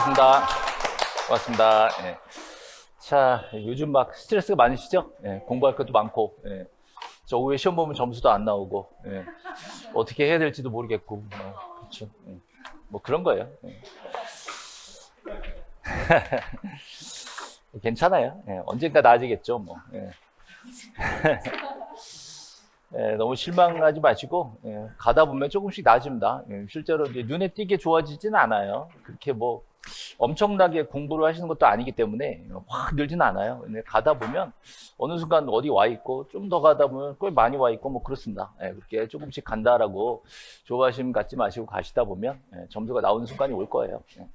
반갑습니다. 반갑습니다. 예. 자, 요즘 막 스트레스가 많으시죠? 예, 공부할 것도 많고, 예. 저 오후에 시험 보면 점수도 안 나오고, 예. 어떻게 해야 될지도 모르겠고, 그렇죠. 예. 뭐 그런 거예요. 예. 괜찮아요. 예, 언젠가 나아지겠죠, 뭐. 예. 예, 너무 실망하지 마시고, 예, 가다 보면 조금씩 나아집니다. 예, 실제로 이제 눈에 띄게 좋아지지는 않아요. 그렇게 뭐 엄청나게 공부를 하시는 것도 아니기 때문에 확 늘지는 않아요. 근데 가다 보면 어느 순간 어디 와 있고, 좀 더 가다 보면 꽤 많이 와 있고, 뭐 그렇습니다. 예, 그렇게 조금씩 간다라고 조바심 갖지 마시고 가시다 보면 예, 점수가 나오는 순간이 올 거예요. 예.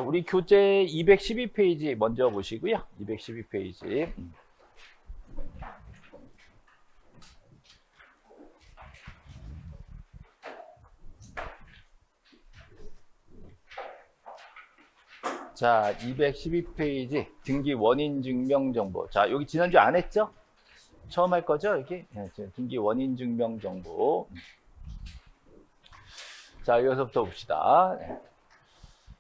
우리 교재 212페이지 먼저 보시고요. 212페이지. 자, 212페이지 등기 원인 증명 정보. 자, 여기 지난주 안 했죠? 처음 할 거죠, 여기? 네, 등기 원인 증명 정보. 자, 여기서부터 봅시다.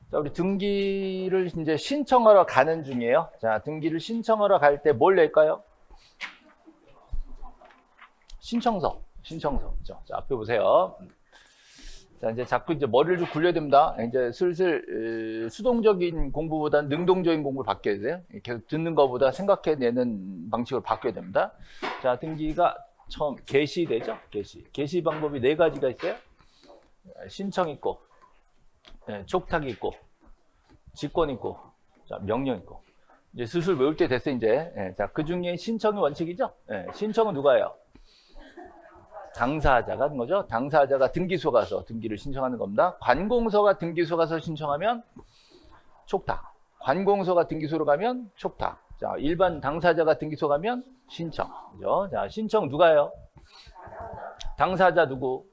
자, 우리 등기를 이제 신청하러 가는 중이에요. 자, 등기를 신청하러 갈 때 뭘 낼까요? 신청서. 그죠? 자, 앞에 보세요. 자, 이제 자꾸 이제 머리를 좀 굴려야 됩니다. 이제 슬슬 수동적인 공부보다는 능동적인 공부를 바뀌어야 돼요. 계속 듣는 것보다 생각해내는 방식으로 바뀌어야 됩니다. 자, 등기가 처음 개시되죠? 개시 방법이 4가지가 있어요. 신청 있고, 촉탁 있고, 직권 있고, 자, 명령 있고. 이제 슬슬 외울 때 됐어요, 이제. 자, 그 중에 신청이 원칙이죠? 신청은 누가 해요? 당사자가 하는 거죠. 당사자가 등기소 가서 등기를 신청하는 겁니다. 관공서가 등기소 가서 신청하면 촉탁. 관공서가 등기소로 가면 촉탁. 자, 일반 당사자가 등기소 가면 신청. 그죠? 자, 신청 누가 해요? 당사자 누구?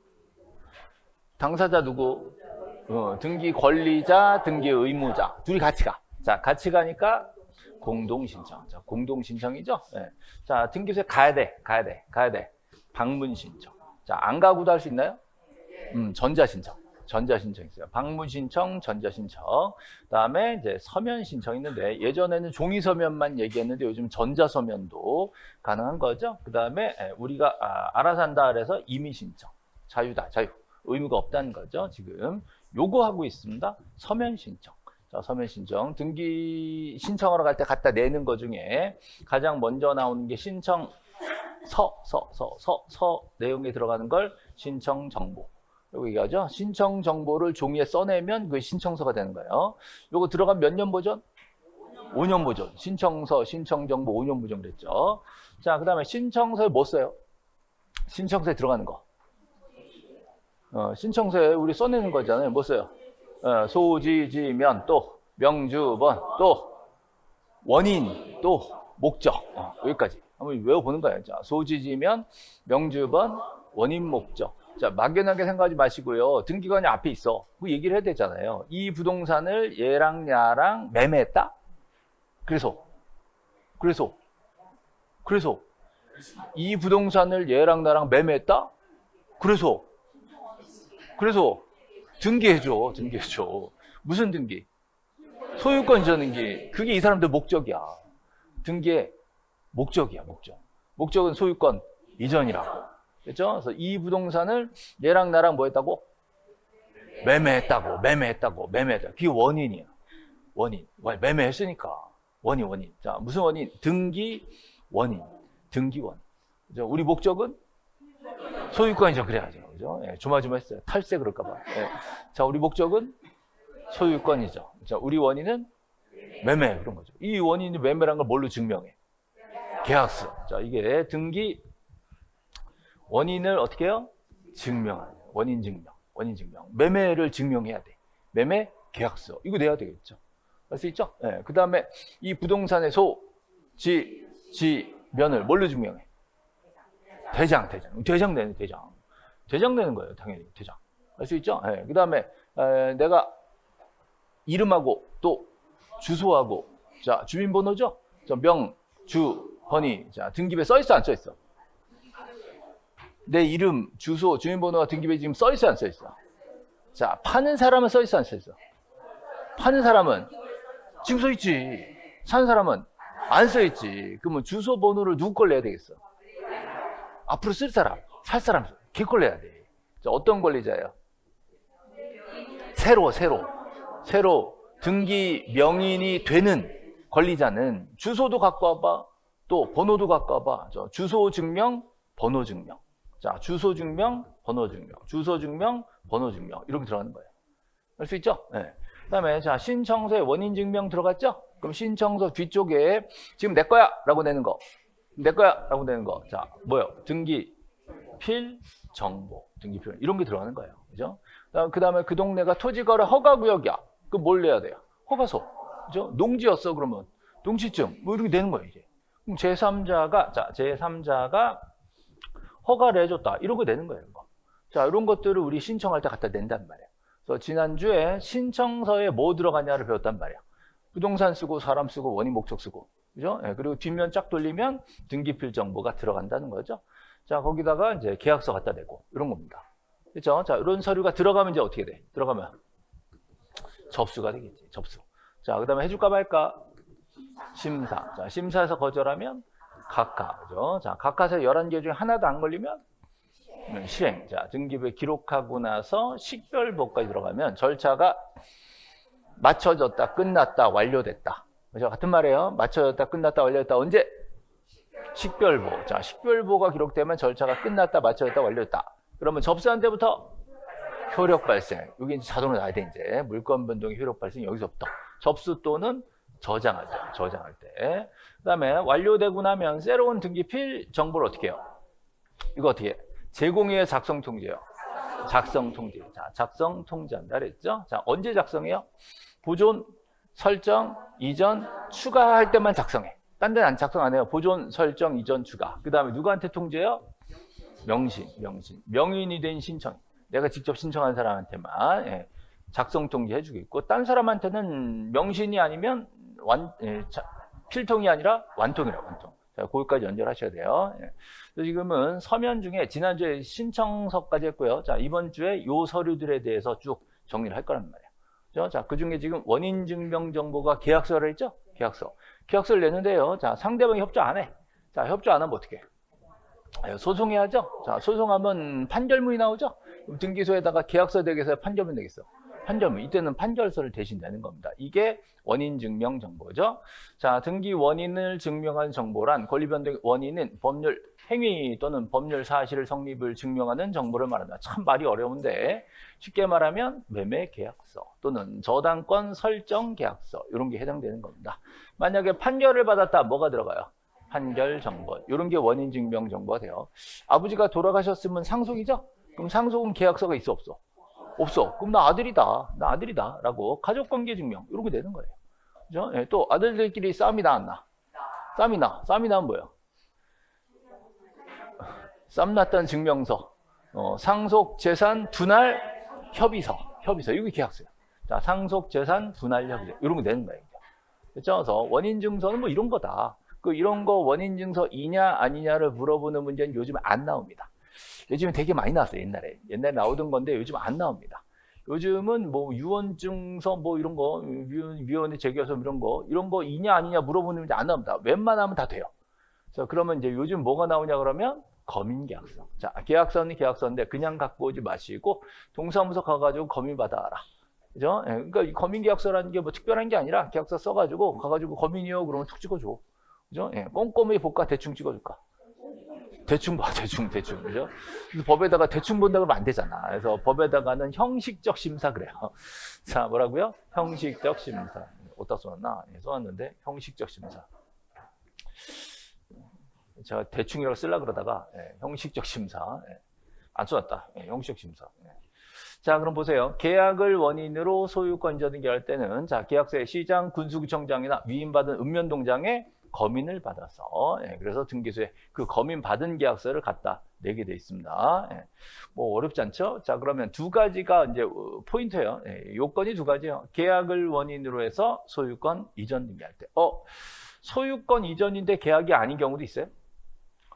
등기 권리자, 등기 의무자. 둘이 같이 가. 자, 같이 가니까 공동신청. 자, 공동신청이죠? 네. 자, 등기소에 가야 돼. 방문 신청. 자, 안 가고도 할 수 있나요? 전자신청 있어요. 방문 신청, 전자신청. 그다음에 이제 서면 신청 있는데 예전에는 종이 서면만 얘기했는데 요즘 전자 서면도 가능한 거죠. 그다음에 우리가 알아서 한다 그래서 임의 신청. 자유. 의무가 없다는 거죠. 지금 요거 하고 있습니다. 서면 신청. 자, 서면 신청. 등기 신청하러 갈 때 갖다 내는 거 중에 가장 먼저 나오는 게 신청 서 내용에 들어가는 걸 신청 정보. 요거 얘기하죠. 신청 정보를 종이에 써내면 그게 신청서가 되는 거예요. 요거 들어가면 몇 년 보존? 5년 보존. 신청서, 신청 정보 5년 보존 그랬죠. 자, 그다음에 신청서에 뭐 써요? 신청서에 들어가는 거. 신청서에 우리 써내는 거잖아요. 뭐 써요? 소지지면 또 명주번 또 원인 또 목적. 여기까지. 한번 외워보는 거예요. 자, 소지지면, 명주번, 원인, 목적. 자, 막연하게 생각하지 마시고요. 등기관이 앞에 있어. 그 얘기를 해야 되잖아요. 이 부동산을 얘랑 야랑 매매했다? 그래서 이 부동산을 얘랑 나랑 매매했다? 그래서 등기해줘. 무슨 등기? 소유권 이전 등기. 그게 이 사람들 목적이야. 등기의 목적이야. 목적은 소유권 이전이라고. 그렇죠? 그래서 이 부동산을 얘랑 나랑 뭐 했다고? 매매했다고. 그게 원인이야. 원인. 매매했으니까. 원인. 자, 무슨 원인? 등기 원인. 그죠? 우리 목적은 소유권이죠. 그래야죠. 그죠? 조마조마했어요. 탈세 그럴까봐. 자, 우리 목적은 소유권이죠. 자, 우리 원인은 매매 그런 거죠. 이 원인이 매매란 걸 뭘로 증명해? 계약서. 자, 이게 등기 원인을 어떻게 해요? 증명하는 원인 증명. 매매를 증명해야 돼. 매매 계약서. 이거 내야 되겠죠. 알 수 있죠? 네. 그다음에 이 부동산의 지면을 뭘로 증명해? 대장 내는 거예요. 당연히 대장. 알 수 있죠? 네. 그다음에 내가 이름하고 또 주소하고 자, 주민번호죠? 번이. 자, 등기부에 써 있어, 안 써 있어? 내 이름, 주소, 주민번호가 등기부에 지금 써 있어, 안 써 있어? 자, 파는 사람은 써 있어, 안 써 있어? 파는 사람은 지금 써 있지. 사는 사람은 안 써 있지. 그러면 주소 번호를 누구 걸 내야 되겠어? 앞으로 쓸 사람, 살 사람, 걔 걸 내야 돼. 자, 어떤 권리자예요? 새로 등기 명인이 되는 권리자는 주소도 갖고 와봐, 또 번호도 갖고 와봐. 주소 증명, 번호 증명. 자, 주소 증명, 번호 증명, 주소 증명, 번호 증명 이렇게 들어가는 거예요. 알 수 있죠? 네. 그다음에 자, 신청서에 원인 증명 들어갔죠? 그럼 신청서 뒤쪽에 지금 내 거야라고 내는 거, 내 거야라고 내는 거. 자, 뭐요? 등기 필 정보, 등기 필 이런 게 들어가는 거예요. 그죠? 그다음에 그 동네가 토지거래 허가구역이야. 그럼 뭘 내야 돼요? 허가소. 그죠? 농지였어 그러면 농지증 뭐 이렇게 되는 거예요 이제. 그럼 제3자가 허가를 해줬다. 이런 거 내는 거예요. 이거. 자, 이런 것들을 우리 신청할 때 갖다 낸단 말이에요. 그래서 지난주에 신청서에 뭐 들어가냐를 배웠단 말이에요. 부동산 쓰고 사람 쓰고 원인 목적 쓰고. 그죠? 예, 그리고 뒷면 쫙 돌리면 등기필 정보가 들어간다는 거죠. 자, 거기다가 이제 계약서 갖다 대고 이런 겁니다. 그렇죠? 자, 이런 서류가 들어가면 이제 어떻게 돼? 들어가면 접수가 되겠지. 접수. 자, 그다음에 해줄까 말까? 심사. 자, 심사에서 거절하면 각하. 그죠? 자, 각하서 11개 중에 하나도 안 걸리면 실행. 자, 등기부에 기록하고 나서 식별보까지 들어가면 절차가 맞춰졌다, 끝났다, 완료됐다. 그죠? 같은 말이에요. 맞춰졌다, 끝났다, 완료됐다. 언제? 식별보. 자, 식별보가 기록되면 절차가 끝났다, 맞춰졌다, 완료됐다. 그러면 접수한 때부터 효력 발생. 이게 이제 자동으로 나야 돼, 이제. 물건 변동의 효력 발생 여기서부터. 접수 또는 저장할 때. 그 다음에 완료되고 나면 새로운 등기필 정보를 어떻게 해요? 이거 어떻게 해? 제공의 작성 통지예요. 작성 통지. 자, 작성 통지한다 그랬죠? 자, 언제 작성해요? 보존, 설정, 이전, 추가할 때만 작성해. 딴 데는 작성 안 해요. 보존, 설정, 이전, 추가. 그 다음에 누구한테 통지해요? 명신. 명인이 된 신청. 내가 직접 신청한 사람한테만 작성 통지 해주겠고, 딴 사람한테는 명신이 아니면 필통이 아니라 완통이라고, 완통. 자, 거기까지 연결하셔야 돼요. 지금은 서면 중에 지난주에 신청서까지 했고요. 자, 이번 주에 요 서류들에 대해서 쭉 정리를 할 거란 말이에요. 그죠? 자, 그 중에 지금 원인 증명 정보가 계약서를 했죠? 계약서를 내는데요. 자, 상대방이 협조 안 해. 자, 협조 안 하면 어떻게 해? 소송해야죠. 자, 소송하면 판결문이 나오죠? 그럼 등기소에다가 계약서 되겠어요? 판결문 되겠어? 판결문. 이때는 판결서를 대신 내는 겁니다. 이게 원인 증명 정보죠. 자, 등기 원인을 증명한 정보란 권리 변동 원인은 법률 행위 또는 법률 사실을 성립을 증명하는 정보를 말한다. 참 말이 어려운데 쉽게 말하면 매매 계약서 또는 저당권 설정 계약서 이런 게 해당되는 겁니다. 만약에 판결을 받았다, 뭐가 들어가요? 판결 정보. 이런 게 원인 증명 정보가 돼요. 아버지가 돌아가셨으면 상속이죠? 그럼 상속은 계약서가 있어 없어? 없어. 그럼 나 아들이다 라고 가족관계 증명 이렇게 되는 거예요. 그죠? 예, 또 아들들끼리 싸움이 나왔나? 싸움이 나면 뭐예요? 싸움 났다는 증명서, 상속 재산 분할 협의서 이게 계약서예요. 자, 상속 재산 분할 협의서 이런 거 내는 거예요. 그렇죠? 그래서 원인 증서는 뭐 이런 거다. 이런 거 원인 증서이냐 아니냐를 물어보는 문제는 요즘 안 나옵니다. 요즘에 되게 많이 나왔어요. 옛날에 나오던 건데 요즘 안 나옵니다. 요즘은 뭐 유언증서 뭐 이런 거, 위원회 제기해서 이런 거 이냐 아니냐 물어보는 문제 안 나옵니다. 웬만하면 다 돼요. 그래서 그러면 이제 요즘 뭐가 나오냐 그러면 검인계약서. 자, 계약서는 계약서인데 그냥 갖고 오지 마시고 동사무소 가가지고 검인 받아와라. 그죠? 그러니까 이 검인계약서라는 게 뭐 특별한 게 아니라 계약서 써가지고 가가지고 검인이요 그러면 툭 찍어줘. 그죠? 꼼꼼히 볼까 대충 찍어줄까? 대충 봐, 대충. 그죠? 그래서 법에다가 대충 본다 그러면 안 되잖아. 그래서 법에다가는 형식적 심사 그래요. 자, 뭐라고요? 형식적 심사. 어디다 써놨나? 써놨는데, 형식적 심사. 제가 대충이라고 쓰려고 그러다가, 형식적 심사. 안 써놨다. 형식적 심사. 자, 그럼 보세요. 계약을 원인으로 소유권 이전 등기할 때는, 자, 계약서에 시장, 군수구청장이나 위임받은 읍면동장에 검인을 받아서 그래서 등기소에 그 검인 받은 계약서를 갖다 내게 돼 있습니다. 뭐 어렵지 않죠? 자, 그러면 두 가지가 이제 포인트예요. 요건이 두 가지예요. 계약을 원인으로 해서 소유권 이전 등기할 때. 소유권 이전인데 계약이 아닌 경우도 있어요.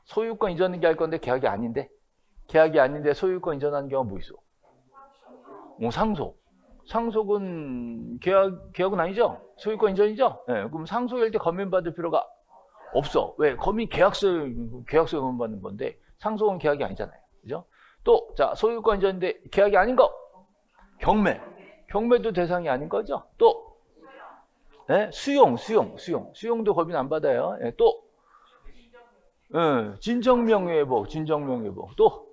소유권 이전 등기할 건데 계약이 아닌데 소유권 이전하는 경우가 뭐 있어? 상속. 상속은 계약은 아니죠? 소유권 이전이죠? 네, 그럼 상속일 때 검인받을 필요가 없어. 왜? 검인 계약서에 검인받는 건데 상속은 계약이 아니잖아요. 그죠? 또, 자, 소유권 이전인데 계약이 아닌 거. 경매. 경매도 대상이 아닌 거죠? 또, 네? 수용도 검인 안 받아요. 네, 또, 네, 진정명예회복. 또,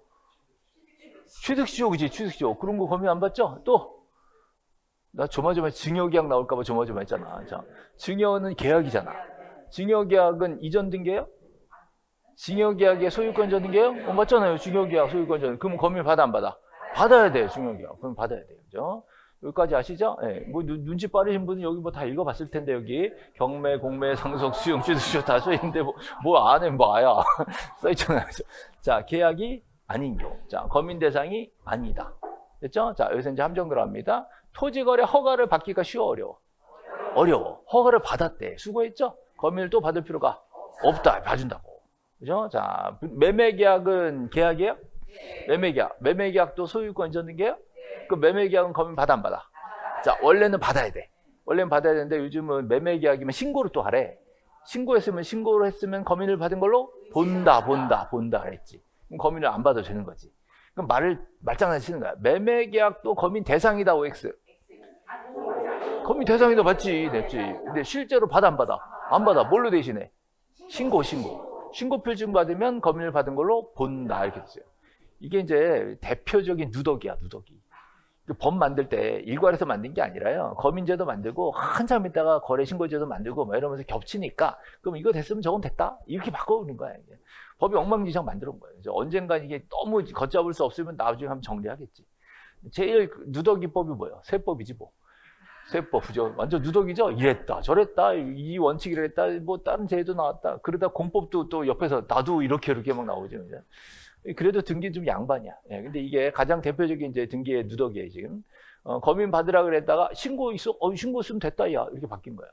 취득시효, 그지? 취득시효. 그런 거 검인 안 받죠? 또, 나 조마조마 증여계약 나올까봐 조마조마했잖아. 자, 증여는 계약이잖아. 증여계약은 이전 등기예요? 증여계약의 소유권 이전 등기예요? 맞잖아요. 증여계약 소유권 이전. 그럼 검인 받아 안 받아? 받아야 돼요. 증여계약. 그럼 받아야 돼요. 그죠? 여기까지 아시죠? 예. 뭐 눈치 빠르신 분은 여기 뭐 다 읽어봤을 텐데 여기 경매, 공매, 상속, 수용, 취득시효 다 써있는데 뭐 안에 뭐 아야 써있잖아요. 자, 계약이 아닌 경우. 자, 검인 대상이 아니다. 됐죠? 자, 여기서 이제 함정 들어갑니다. 토지거래 허가를 받기가 쉬워, 어려워. 허가를 받았대. 수고했죠? 검인을 또 받을 필요가 없다. 봐준다고. 그죠? 자, 매매계약은 계약이에요? 매매계약도 소유권 이전 등기예요? 그 매매계약은 검인 받아 안 받아? 자, 원래는 받아야 돼. 원래는 받아야 되는데 요즘은 매매계약이면 신고를 또 하래. 신고를 했으면 검인을 받은 걸로 본다 그랬지. 그럼 검인을 안 받아도 되는 거지. 그럼 말장난 치는 거야. 매매계약도 검인 대상이다, OX. 검인 대상이다, 맞지, 냈지. 근데 실제로 받아, 안 받아? 안 받아. 뭘로 대신해? 신고 필증 받으면 검인을 받은 걸로 본다, 이렇게 됐어요. 이게 이제 대표적인 누더기야, 누더기. 법 만들 때 일괄해서 만든 게 아니라요. 검인제도 만들고 한참 있다가 거래신고제도 만들고 뭐 이러면서 겹치니까 그럼 이거 됐으면 저건 됐다? 이렇게 바꿔오는 거야. 이게. 법이 엉망진창 만들어 온 거예요. 언젠가 이게 너무 걷잡을 수 없으면 나중에 한번 정리하겠지. 제일 누더기법이 뭐예요? 세법이지 뭐. 세법, 그죠? 완전 누더기죠? 이랬다, 저랬다, 이 원칙이 이랬다, 뭐 다른 제도 나왔다. 그러다 공법도 또 옆에서 나도 이렇게 막 나오죠. 그죠? 그래도 등기 좀 양반이야. 예, 근데 이게 가장 대표적인 이제 등기의 누더기예요, 지금. 검인 받으라 그랬다가 신고 있어? 신고 쓰면 됐다, 야. 이렇게 바뀐 거예요.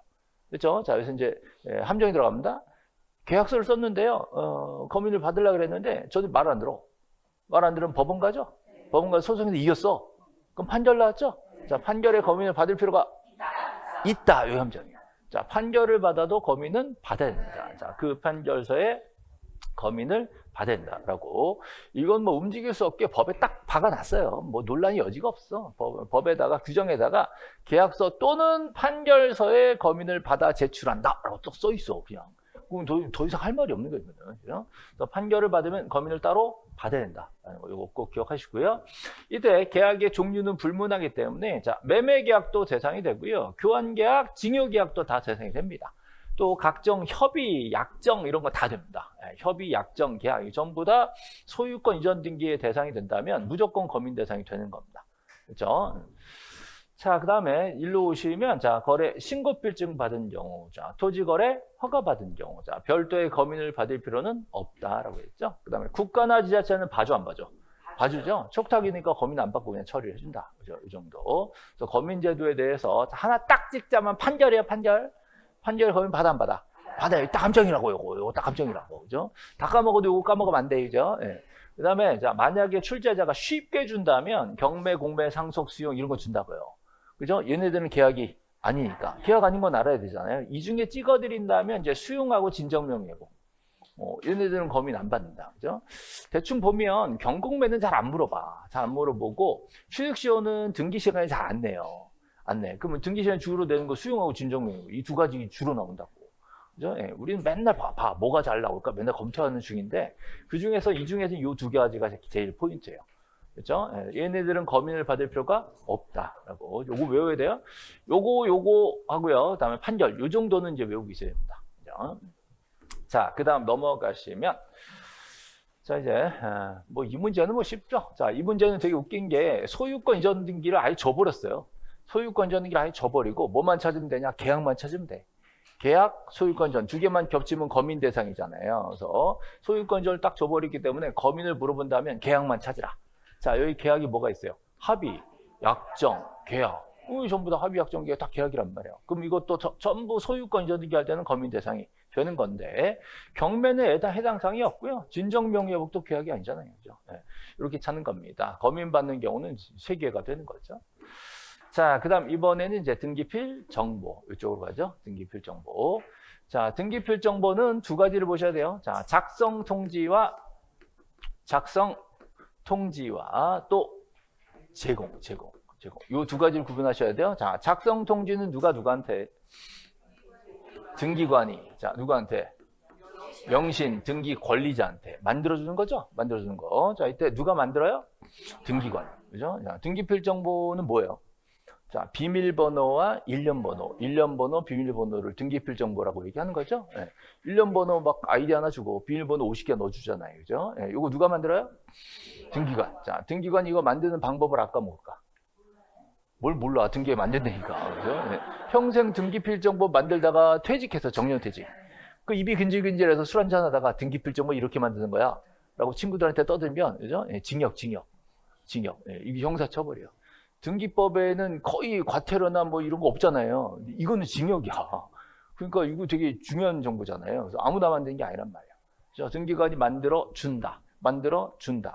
그렇죠? 자, 그래서 이제 함정이 들어갑니다. 계약서를 썼는데요. 검인을 받으라 그랬는데 저도 말 안 들어. 말 안 들으면 법원 가죠? 법원 가서 소송에서 이겼어. 그럼 판결 나왔죠? 자, 판결에 검인을 받을 필요가 있다. 요 함정이야. 자, 판결을 받아도 검인은 받아야 됩니다. 자, 그 판결서에 검인을 받아야 된다라고. 이건 뭐 움직일 수 없게 법에 딱 박아놨어요. 뭐 논란이 여지가 없어. 법에다가 규정에다가 계약서 또는 판결서에 검인을 받아 제출한다라고 또 써 있어. 그냥. 그럼 더 이상 할 말이 없는 거거든요. 그래서 판결을 받으면 검인을 따로 받아야 된다라는 거. 이거 꼭 기억하시고요. 이때 계약의 종류는 불문하기 때문에 자, 매매계약도 대상이 되고요. 교환계약, 징여계약도 다 대상이 됩니다. 또 각종 협의, 약정 이런 거 다 됩니다. 협의, 약정, 계약 전부 다 소유권 이전 등기의 대상이 된다면 무조건 검인 대상이 되는 겁니다. 그렇죠? 자, 그 다음에 일로 오시면 자, 거래 신고필증 받은 경우, 자, 토지거래 허가 받은 경우, 자, 별도의 검인을 받을 필요는 없다라고 했죠. 그 다음에 국가나 지자체는 봐줘 안 봐줘? 봐주죠. 촉탁이니까 검인 안 받고 그냥 처리를 해준다. 그죠? 이 정도. 그래서 검인제도에 대해서 하나 딱 찍자면 판결이에요, 판결. 판결 검인 받아 안 받아? 받아요. 딱 함정이라고 요거 딱 함정이라고. 그죠? 다 까먹어도 요거 까먹으면 안 돼. 그죠? 예. 그다음에 자, 만약에 출제자가 쉽게 준다면 경매, 공매, 상속, 수용 이런 거 준다고요. 그죠? 얘네들은 계약이 아니니까. 계약 아닌 건 알아야 되잖아요. 이 중에 찍어 드린다면 이제 수용하고 진정명예고. 얘네들은 검인 안 받는다. 그죠? 대충 보면 경공매는 잘 안 물어봐. 잘 안 물어보고 취득시효는 등기 시간에 잘 안 내요. 안 내. 그러면 등기 시간에 주로 내는 거 수용하고 진정명예고 이 두 가지 주로 나온다고. 그죠? 예, 우리는 맨날 봐. 뭐가 잘 나올까? 맨날 검토하는 중인데 이 중에서 이 두 가지가 제일 포인트예요. 그렇죠? 예, 얘네들은 검인을 받을 필요가 없다라고. 요거 외워야 돼요. 요거 하고요. 그다음에 판결. 요 정도는 이제 외우고 있어야 됩니다. 그죠? 자, 그다음 넘어가시면 자, 이제 뭐 이 문제는 뭐 쉽죠. 자, 이 문제는 되게 웃긴 게 소유권 이전 등기를 아예 줘버렸어요. 소유권 이전 등기를 아예 줘버리고 뭐만 찾으면 되냐? 계약만 찾으면 돼. 계약, 소유권 전 두 개만 겹치면 검인 대상이잖아요. 그래서 소유권 전을 딱 줘버리기 때문에 검인을 물어본다면 계약만 찾으라. 자, 여기 계약이 뭐가 있어요? 합의, 약정, 계약. 전부 다 합의, 약정, 계약 다 계약이란 말이에요. 그럼 이것도 전부 소유권 이전 등기할 때는 검인 대상이 되는 건데 경매는 해당 사항이 없고요. 진정명예회복도 계약이 아니잖아요. 그죠? 네, 이렇게 찾는 겁니다. 검인 받는 경우는 3개가 되는 거죠. 자, 그 다음 이번에는 이제 등기필 정보. 이쪽으로 가죠. 등기필 정보. 자, 등기필 정보는 두 가지를 보셔야 돼요. 자, 작성 통지와 또 제공. 요 두 가지를 구분하셔야 돼요. 자, 작성 통지는 누구한테? 등기관이. 자, 누구한테? 명신, 등기 권리자한테 만들어주는 거죠? 만들어주는 거. 자, 이때 누가 만들어요? 등기관. 그죠? 자, 등기필 정보는 뭐예요? 자, 비밀번호와 일련번호, 비밀번호를 등기필 정보라고 얘기하는 거죠? 네. 일련번호 막 아이디 하나 주고 비밀번호 50개 넣어주잖아요. 그죠? 네. 이거 누가 만들어요? 등기관. 자, 등기관 이거 만드는 방법을 아까 뭘까? 뭘 몰라. 등기에 만든다니까. 그죠? 네. 평생 등기필 정보 만들다가 퇴직해서 정년퇴직. 그 입이 근질근질해서 술 한잔 하다가 등기필 정보 이렇게 만드는 거야. 라고 친구들한테 떠들면, 그죠? 네. 징역. 네. 이게 형사처벌이에요. 등기법에는 거의 과태료나 뭐 이런 거 없잖아요. 이거는 징역이야. 그러니까 이거 되게 중요한 정보잖아요. 그래서 아무나 만드는 게 아니란 말이야. 자, 등기관이 만들어 준다.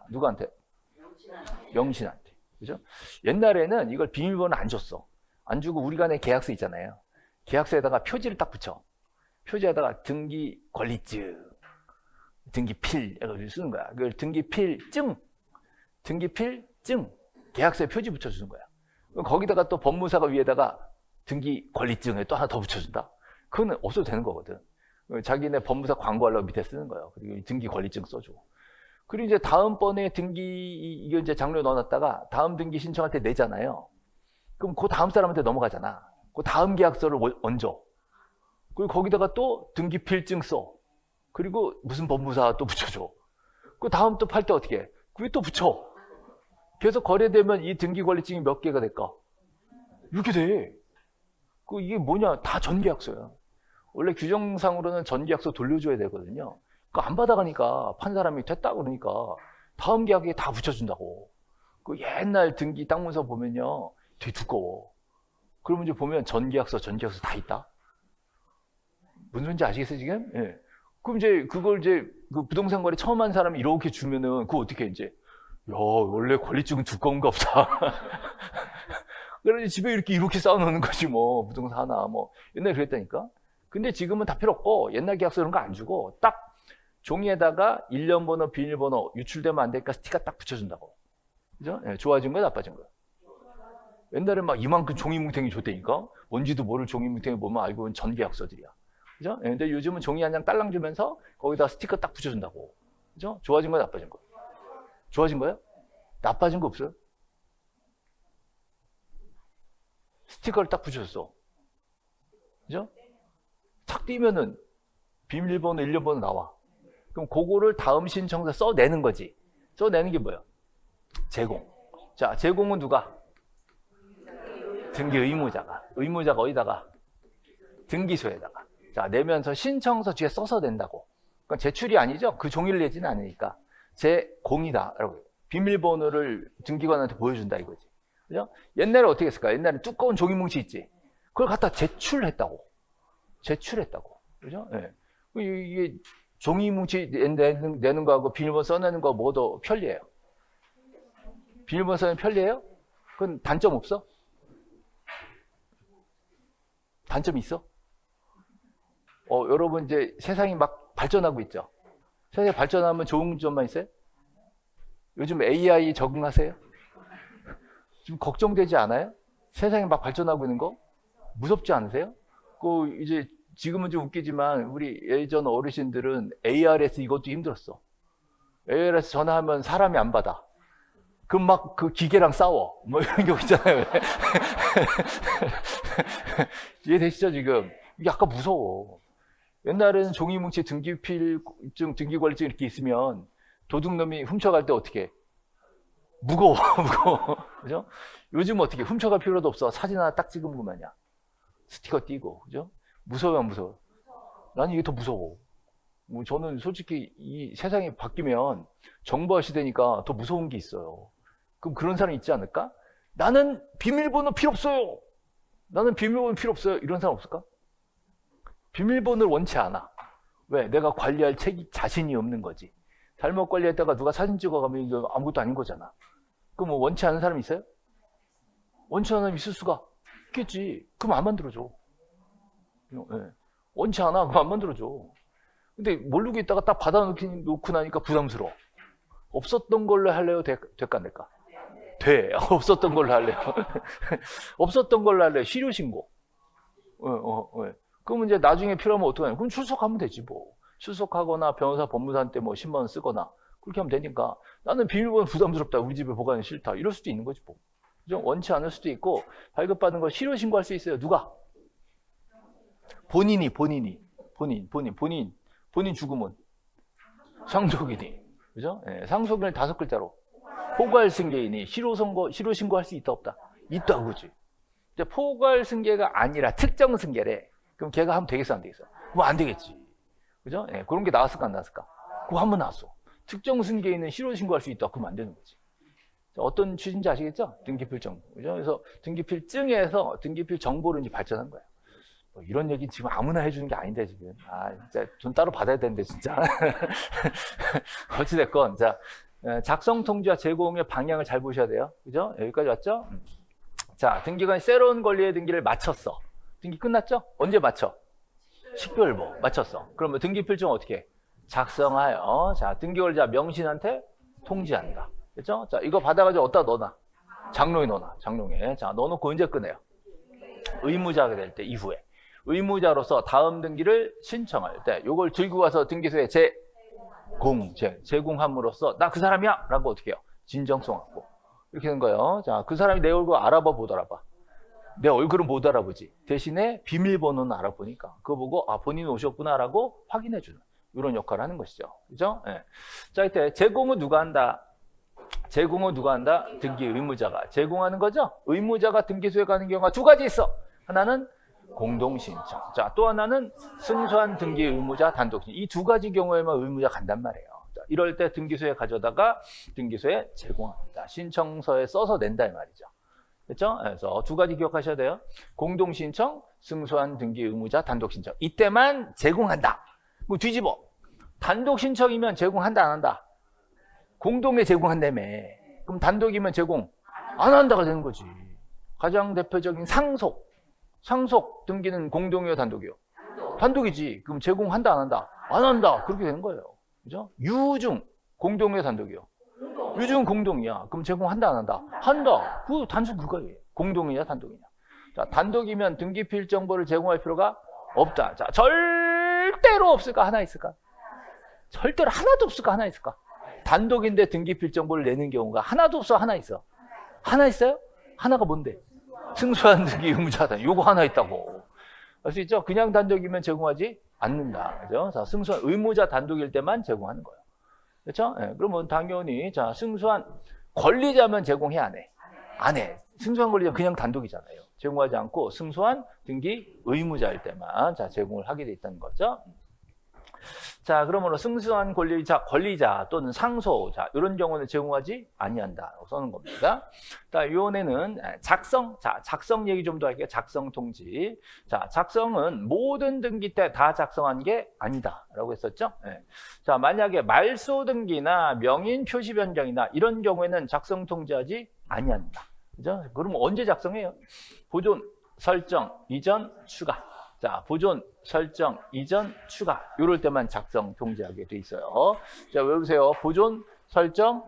누구한테? 명신한테. 그죠? 옛날에는 이걸 비밀번호 안 줬어. 안 주고 우리 간에 계약서 있잖아요. 계약서에다가 표지를 딱 붙여. 표지에다가 등기 권리증, 등기필 이걸 쓰는 거야. 그걸 등기필증. 계약서에 표지 붙여주는 거야. 거기다가 또 법무사가 위에다가 등기 권리증을 또 하나 더 붙여준다. 그거는 없어도 되는 거거든. 자기네 법무사 광고하려고 밑에 쓰는 거예요. 그리고 등기 권리증 써주고. 그리고 이제 다음번에 이거 이제 장류에 넣어놨다가 다음 등기 신청할 때 내잖아요. 그럼 그 다음 사람한테 넘어가잖아. 그 다음 계약서를 얹어. 그리고 거기다가 또 등기필증 써. 그리고 무슨 법무사 또 붙여줘. 그 다음 또 팔 때 어떻게 해? 그게 또 붙여. 계속 거래되면 이 등기 권리증이 몇 개가 될까? 이렇게 돼. 이게 뭐냐? 다 전계약서야. 원래 규정상으로는 전계약서 돌려줘야 되거든요. 그거 안 받아가니까 판 사람이 됐다 그러니까 다음 계약에 다 붙여준다고. 그 옛날 등기 땅문서 보면요, 되게 두꺼워. 그러면 이제 보면 전계약서 다 있다. 무슨 소리인지 아시겠어요 지금? 예. 그럼 이제 그걸 그 부동산 거래 처음 한 사람이 이렇게 주면은 그거 어떻게 이제? 야, 원래 권리증은 두꺼운가 보다. 그래서 집에 이렇게 쌓아놓는 거지, 뭐. 부동산 하나, 뭐. 옛날에 그랬다니까? 근데 지금은 다 필요 없고, 옛날 계약서 이런 거 안 주고, 딱 종이에다가 일련번호, 비밀번호, 유출되면 안 되니까 스티커 딱 붙여준다고. 그죠? 네, 좋아진 거야, 나빠진 거야? 옛날에 막 이만큼 종이 뭉탱이 줬다니까? 뭔지도 모를 종이 뭉탱이 보면 알고 있는 전 계약서들이야. 그죠? 네, 근데 요즘은 종이 한 장 딸랑 주면서 거기다 스티커 딱 붙여준다고. 그죠? 좋아진 거야, 나빠진 거야? 좋아진 거예요? 나빠진 거 없어요? 스티커를 딱 붙여줬어. 그죠? 탁 띄면은 비밀번호, 일련번호 나와. 그럼 그거를 다음 신청서 써내는 거지. 써내는 게 뭐야? 제공. 자, 제공은 누가? 등기 의무자가. 의무자가 어디다가? 등기소에다가. 자, 내면서 신청서 뒤에 써서 낸다고. 그러니까 제출이 아니죠? 그 종이를 내지는 않으니까. 제공이다. 비밀번호를 등기관한테 보여준다 이거지. 그죠? 옛날에 어떻게 했을까? 옛날에 두꺼운 종이뭉치 있지? 그걸 갖다 제출했다고. 그죠? 예. 이게 종이뭉치 내는 거하고 비밀번호 써내는 거 뭐 더 편리해요? 비밀번호 써내는 편리해요? 그건 단점 없어? 단점이 있어? 여러분 이제 세상이 막 발전하고 있죠? 세상이 발전하면 좋은 점만 있어요? 요즘 AI 적응하세요? 좀 걱정되지 않아요? 세상이 막 발전하고 있는 거? 무섭지 않으세요? 이제 지금은 좀 웃기지만 우리 예전 어르신들은 ARS 이것도 힘들었어. ARS 전화하면 사람이 안 받아. 그럼 막 그 기계랑 싸워. 뭐 이런 경우 있잖아요. 이해되시죠 지금? 이게 아까 무서워. 옛날에는 종이뭉치 등기필증, 등기권리증 이렇게 있으면 도둑놈이 훔쳐갈 때 어떻게 해? 무거워. 그죠? 요즘 어떻게 훔쳐갈 필요도 없어. 사진 하나 딱 찍으면 그만이야. 스티커 띄고. 그죠? 무서워요, 안 무서워? 난 이게 더 무서워. 저는 솔직히 이 세상이 바뀌면 정보화 시대니까 더 무서운 게 있어요. 그럼 그런 사람 있지 않을까? 나는 비밀번호 필요 없어요. 이런 사람 없을까? 비밀번호를 원치 않아. 왜? 내가 관리할 자신이 없는 거지. 잘못 관리했다가 누가 사진 찍어가면 이거 아무것도 아닌 거잖아. 그럼 뭐 원치 않은 사람 있어요? 원치 않으면 있을 수가 있겠지. 그럼 안 만들어줘. 예. 원치 않아. 그럼 안 만들어줘. 근데 모르고 있다가 딱 받아놓고 나니까 부담스러워. 없었던 걸로 할래요? 될까 안 될까? 돼. 없었던 걸로 할래요. 없었던 걸로 할래요. 실효신고. 그러면 이제 나중에 필요하면 어떻게 하냐? 그럼 출석하면 되지 뭐. 출석하거나 변호사 법무사한테 뭐 10만 원 쓰거나 그렇게 하면 되니까 나는 비밀번호 부담스럽다. 우리 집에 보관이 싫다. 이럴 수도 있는 거지 뭐. 그죠? 원치 않을 수도 있고 발급받은 걸 실효신고할 수 있어요. 누가? 본인 죽으면 상속인이. 그죠? 예, 상속인을 5글자로. 포괄승계인이 실효신고할 수 있다 없다? 있다 그거지. 이제 포괄승계가 아니라 특정승계래. 그럼 걔가 하면 되겠어 안 되겠어? 그럼 안 되겠지. 그죠? 예, 그런 게 나왔을까 안 나왔을까? 그거 한번 나왔어. 특정승계인은 실효신고할 수 있다. 그러면 안 되는 거지. 자, 어떤 취지인지 아시겠죠? 등기필정. 그죠? 그래서 등기필증에서 등기필 정보로 이제 발전한 거야. 뭐 이런 얘기 지금 아무나 해주는 게 아닌데 지금. 아 진짜 돈 따로 받아야 되는데 진짜. 어찌됐건 자 작성 통지와 제공의 방향을 잘 보셔야 돼요. 그죠? 여기까지 왔죠? 자 등기관이 새로운 권리의 등기를 마쳤어. 등기 끝났죠? 언제 마쳐? 10개월 마쳤어. 그러면 등기필증 어떻게 해? 작성하여 자 등기권자 명신한테 통지한다. 그렇죠? 자 이거 받아가지고 어디다 넣어놔? 장롱에 넣어놔. 장롱에. 자 넣어놓고 언제 꺼내요? 의무자가 될 때 이후에. 의무자로서 다음 등기를 신청할 때 이걸 들고 가서 등기소에 제공함으로써 나 그 사람이야 라고 어떻게 해요? 진정성 갖고 이렇게 된 거예요. 자, 그 사람이 내 얼굴 알아봐 못 알아봐? 내 얼굴은 못 알아보지. 대신에 비밀번호는 알아보니까 그거 보고 아 본인이 오셨구나 라고 확인해 주는 이런 역할을 하는 것이죠. 그죠? 네. 자 이때 제공은 누가 한다? 제공은 누가 한다? 등기 의무자가 제공하는 거죠. 의무자가 등기소에 가는 경우가 2가지 있어. 하나는 공동신청. 자, 또 하나는 승소한 등기 의무자 단독신청. 이 2가지 경우에만 의무자 간단 말이에요. 자, 이럴 때 등기소에 가져다가 등기소에 제공합니다. 신청서에 써서 낸다 이 말이죠. 그렇죠? 그래서 2가지 기억하셔야 돼요. 공동신청, 승소한 등기 의무자 단독신청. 이때만 제공한다. 뭐 뒤집어. 단독신청이면 제공한다 안 한다? 공동에 제공한다며. 그럼 단독이면 제공 안 한다가 되는 거지. 가장 대표적인 상속 등기는 공동이요 단독이요? 단독이지. 그럼 제공한다 안 한다? 안 한다. 그렇게 되는 거예요. 그죠? 유증 공동이요 단독이요? 유증 공동이야. 그럼 제공한다 안 한다? 한다. 그 단순 그거예요. 공동이냐 단독이냐. 자, 단독이면 등기필 정보를 제공할 필요가 없다. 자, 절대로 없을까? 하나 있을까? 절대로 하나도 없을까? 하나 있을까? 단독인데 등기필 정보를 내는 경우가 하나도 없어? 하나 있어? 하나 있어요? 하나가 뭔데? 승소한 등기 의무자다. 요거 하나 있다고. 알 수 있죠? 그냥 단독이면 제공하지 않는다. 그죠? 자, 승소한 의무자 단독일 때만 제공하는 거예요. 그렇죠? 네, 그러면 당연히 자, 승소한 권리자면 제공해 안 해? 안 해. 승소한 권리자 그냥 단독이잖아요. 제공하지 않고 승소한 등기 의무자일 때만 자, 제공을 하게 돼 있다는 거죠. 자, 그러므로 승소한 권리자 또는 상소자 이런 경우는 제공하지 아니한다라고 써는 겁니다. 자, 이번에는 작성 얘기 좀 더 할게요. 작성 통지. 자, 작성은 모든 등기 때 다 작성한 게 아니다라고 했었죠. 네. 자, 만약에 말소 등기나 명인 표시 변경이나 이런 경우에는 작성 통지하지 아니한다. 그죠? 그럼 언제 작성해요? 보존, 설정, 이전, 추가. 자, 보존, 설정, 이전, 추가. 이럴 때만 작성 통지하게 돼 있어요. 자, 외우세요. 보존, 설정,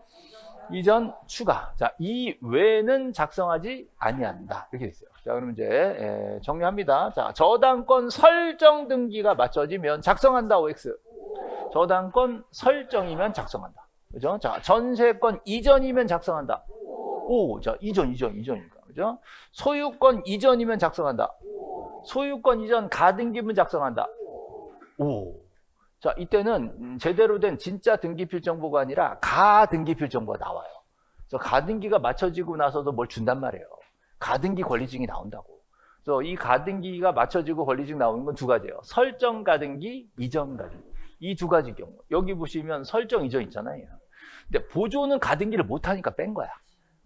이전, 추가. 자, 이 외에는 작성하지 아니한다. 이렇게 돼 있어요. 자, 그럼 이제 정리합니다. 자, 저당권 설정 등기가 맞춰지면 작성한다. OX. 저당권 설정이면 작성한다. 그죠? 자, 전세권 이전이면 작성한다. 오, 자, 이전이니까. 그죠? 소유권 이전이면 작성한다. 소유권 이전 가등기면 작성한다. 오. 자, 이때는 제대로 된 진짜 등기필 정보가 아니라 가등기필 정보가 나와요. 그래서 가등기가 맞춰지고 나서도 뭘 준단 말이에요. 가등기 권리증이 나온다고. 그래서 이 가등기가 맞춰지고 권리증 나오는 건 2가지예요. 설정 가등기, 이전 가등기. 이 2가지 경우. 여기 보시면 설정 이전 있잖아요. 근데 보존은 가등기를 못 하니까 뺀 거야.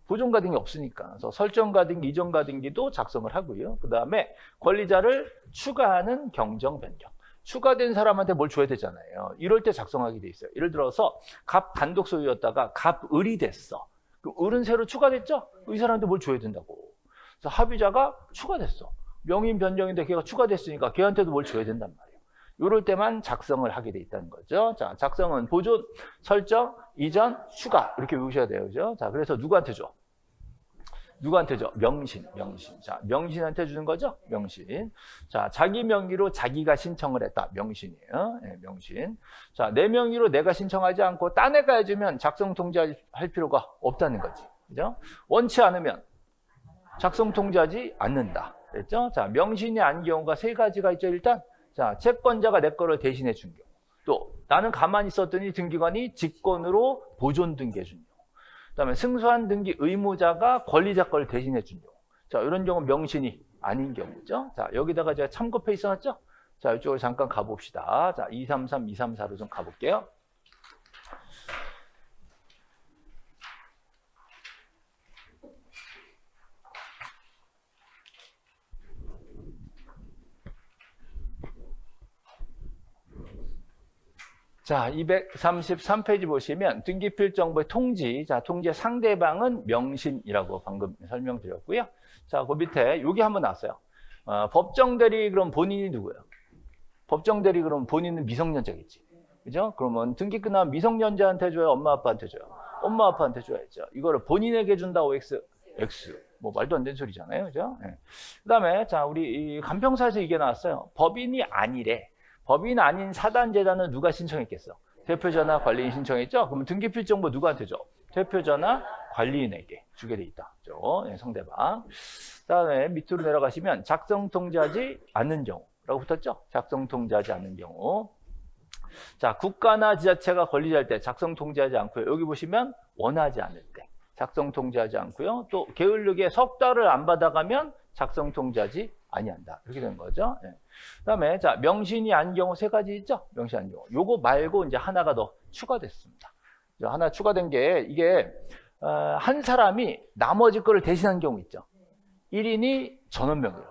보존 가등기 없으니까. 그래서 설정 가등기, 이전 가등기도 작성을 하고요. 그 다음에 권리자를 추가하는 경정 변경. 추가된 사람한테 뭘 줘야 되잖아요. 이럴 때 작성하게 돼 있어요. 예를 들어서 갑 단독 소유였다가 갑 을이 됐어. 그 을은 새로 추가됐죠? 이 사람한테 뭘 줘야 된다고. 그래서 합의자가 추가됐어. 명인 변경인데 걔가 추가됐으니까 걔한테도 뭘 줘야 된단 말이에요. 이럴 때만 작성을 하게 돼 있다는 거죠. 자, 작성은 보존, 설정, 이전, 추가 이렇게 외우셔야 돼요. 그죠? 자, 그래서 누구한테 줘? 누구한테 줘? 명신. 자, 명신한테 주는 거죠? 명신. 자, 자기 명의로 자기가 신청을 했다. 명신이에요. 네, 명신. 자, 내 명의로 내가 신청하지 않고 딴 애가 해주면 작성 통지할 필요가 없다는 거지. 그죠? 원치 않으면 작성 통지하지 않는다. 됐죠? 자, 명신이 아닌 경우가 세 가지가 있죠. 일단, 자, 채권자가 내 거를 대신해 준 경우. 또, 나는 가만히 있었더니 등기관이 직권으로 보존 등기해 준 경우. 그다음에 승소한 등기 의무자가 권리자 거를 대신해 준 경우. 자, 이런 경우 명신이 아닌 경우죠. 자, 여기다가 제가 참고표에 써놨죠? 자, 이쪽으로 잠깐 가봅시다. 자, 233, 234로 좀 가볼게요. 자, 233페이지 보시면 등기필 정보의 통지. 자, 통지의 상대방은 명신이라고 방금 설명드렸고요. 자, 그 밑에 여기 한번 나왔어요. 법정 대리 그럼 본인이 누구예요? 법정 대리 그럼 본인은 미성년자겠지. 그죠? 그러면 등기 끝나면 미성년자한테 줘요? 엄마 아빠한테 줘요? 엄마 아빠한테 줘야죠. 이거를 본인에게 준다고 X. 뭐 말도 안 되는 소리잖아요. 그죠? 네. 그다음에 자, 우리 이 간평사에서 이게 나왔어요. 법인이 아니래. 법인 아닌 사단재단은 누가 신청했겠어? 대표자나 관리인 신청했죠? 그러면 등기필 정보 누구한테 줘? 대표자나 관리인에게 주게 돼 있다. 그죠? 네, 상대방. 그다음에 밑으로 내려가시면 작성 통지하지 않는 경우라고 붙었죠? 작성 통지하지 않는 경우. 자, 국가나 지자체가 권리자일 때 작성 통지하지 않고요. 여기 보시면 원하지 않을 때 작성 통지하지 않고요. 또 게을르게 석 달을 안 받아가면 작성 통지하지 아니한다. 이렇게 되는 거죠. 네. 그다음에 자, 명신이 아닌 경우 세 가지 있죠? 명신 아닌 경우. 요거 말고 이제 하나가 더 추가됐습니다. 하나 추가된 게 이게 한 사람이 나머지 거를 대신한 경우 있죠. 1인이 전원명의로.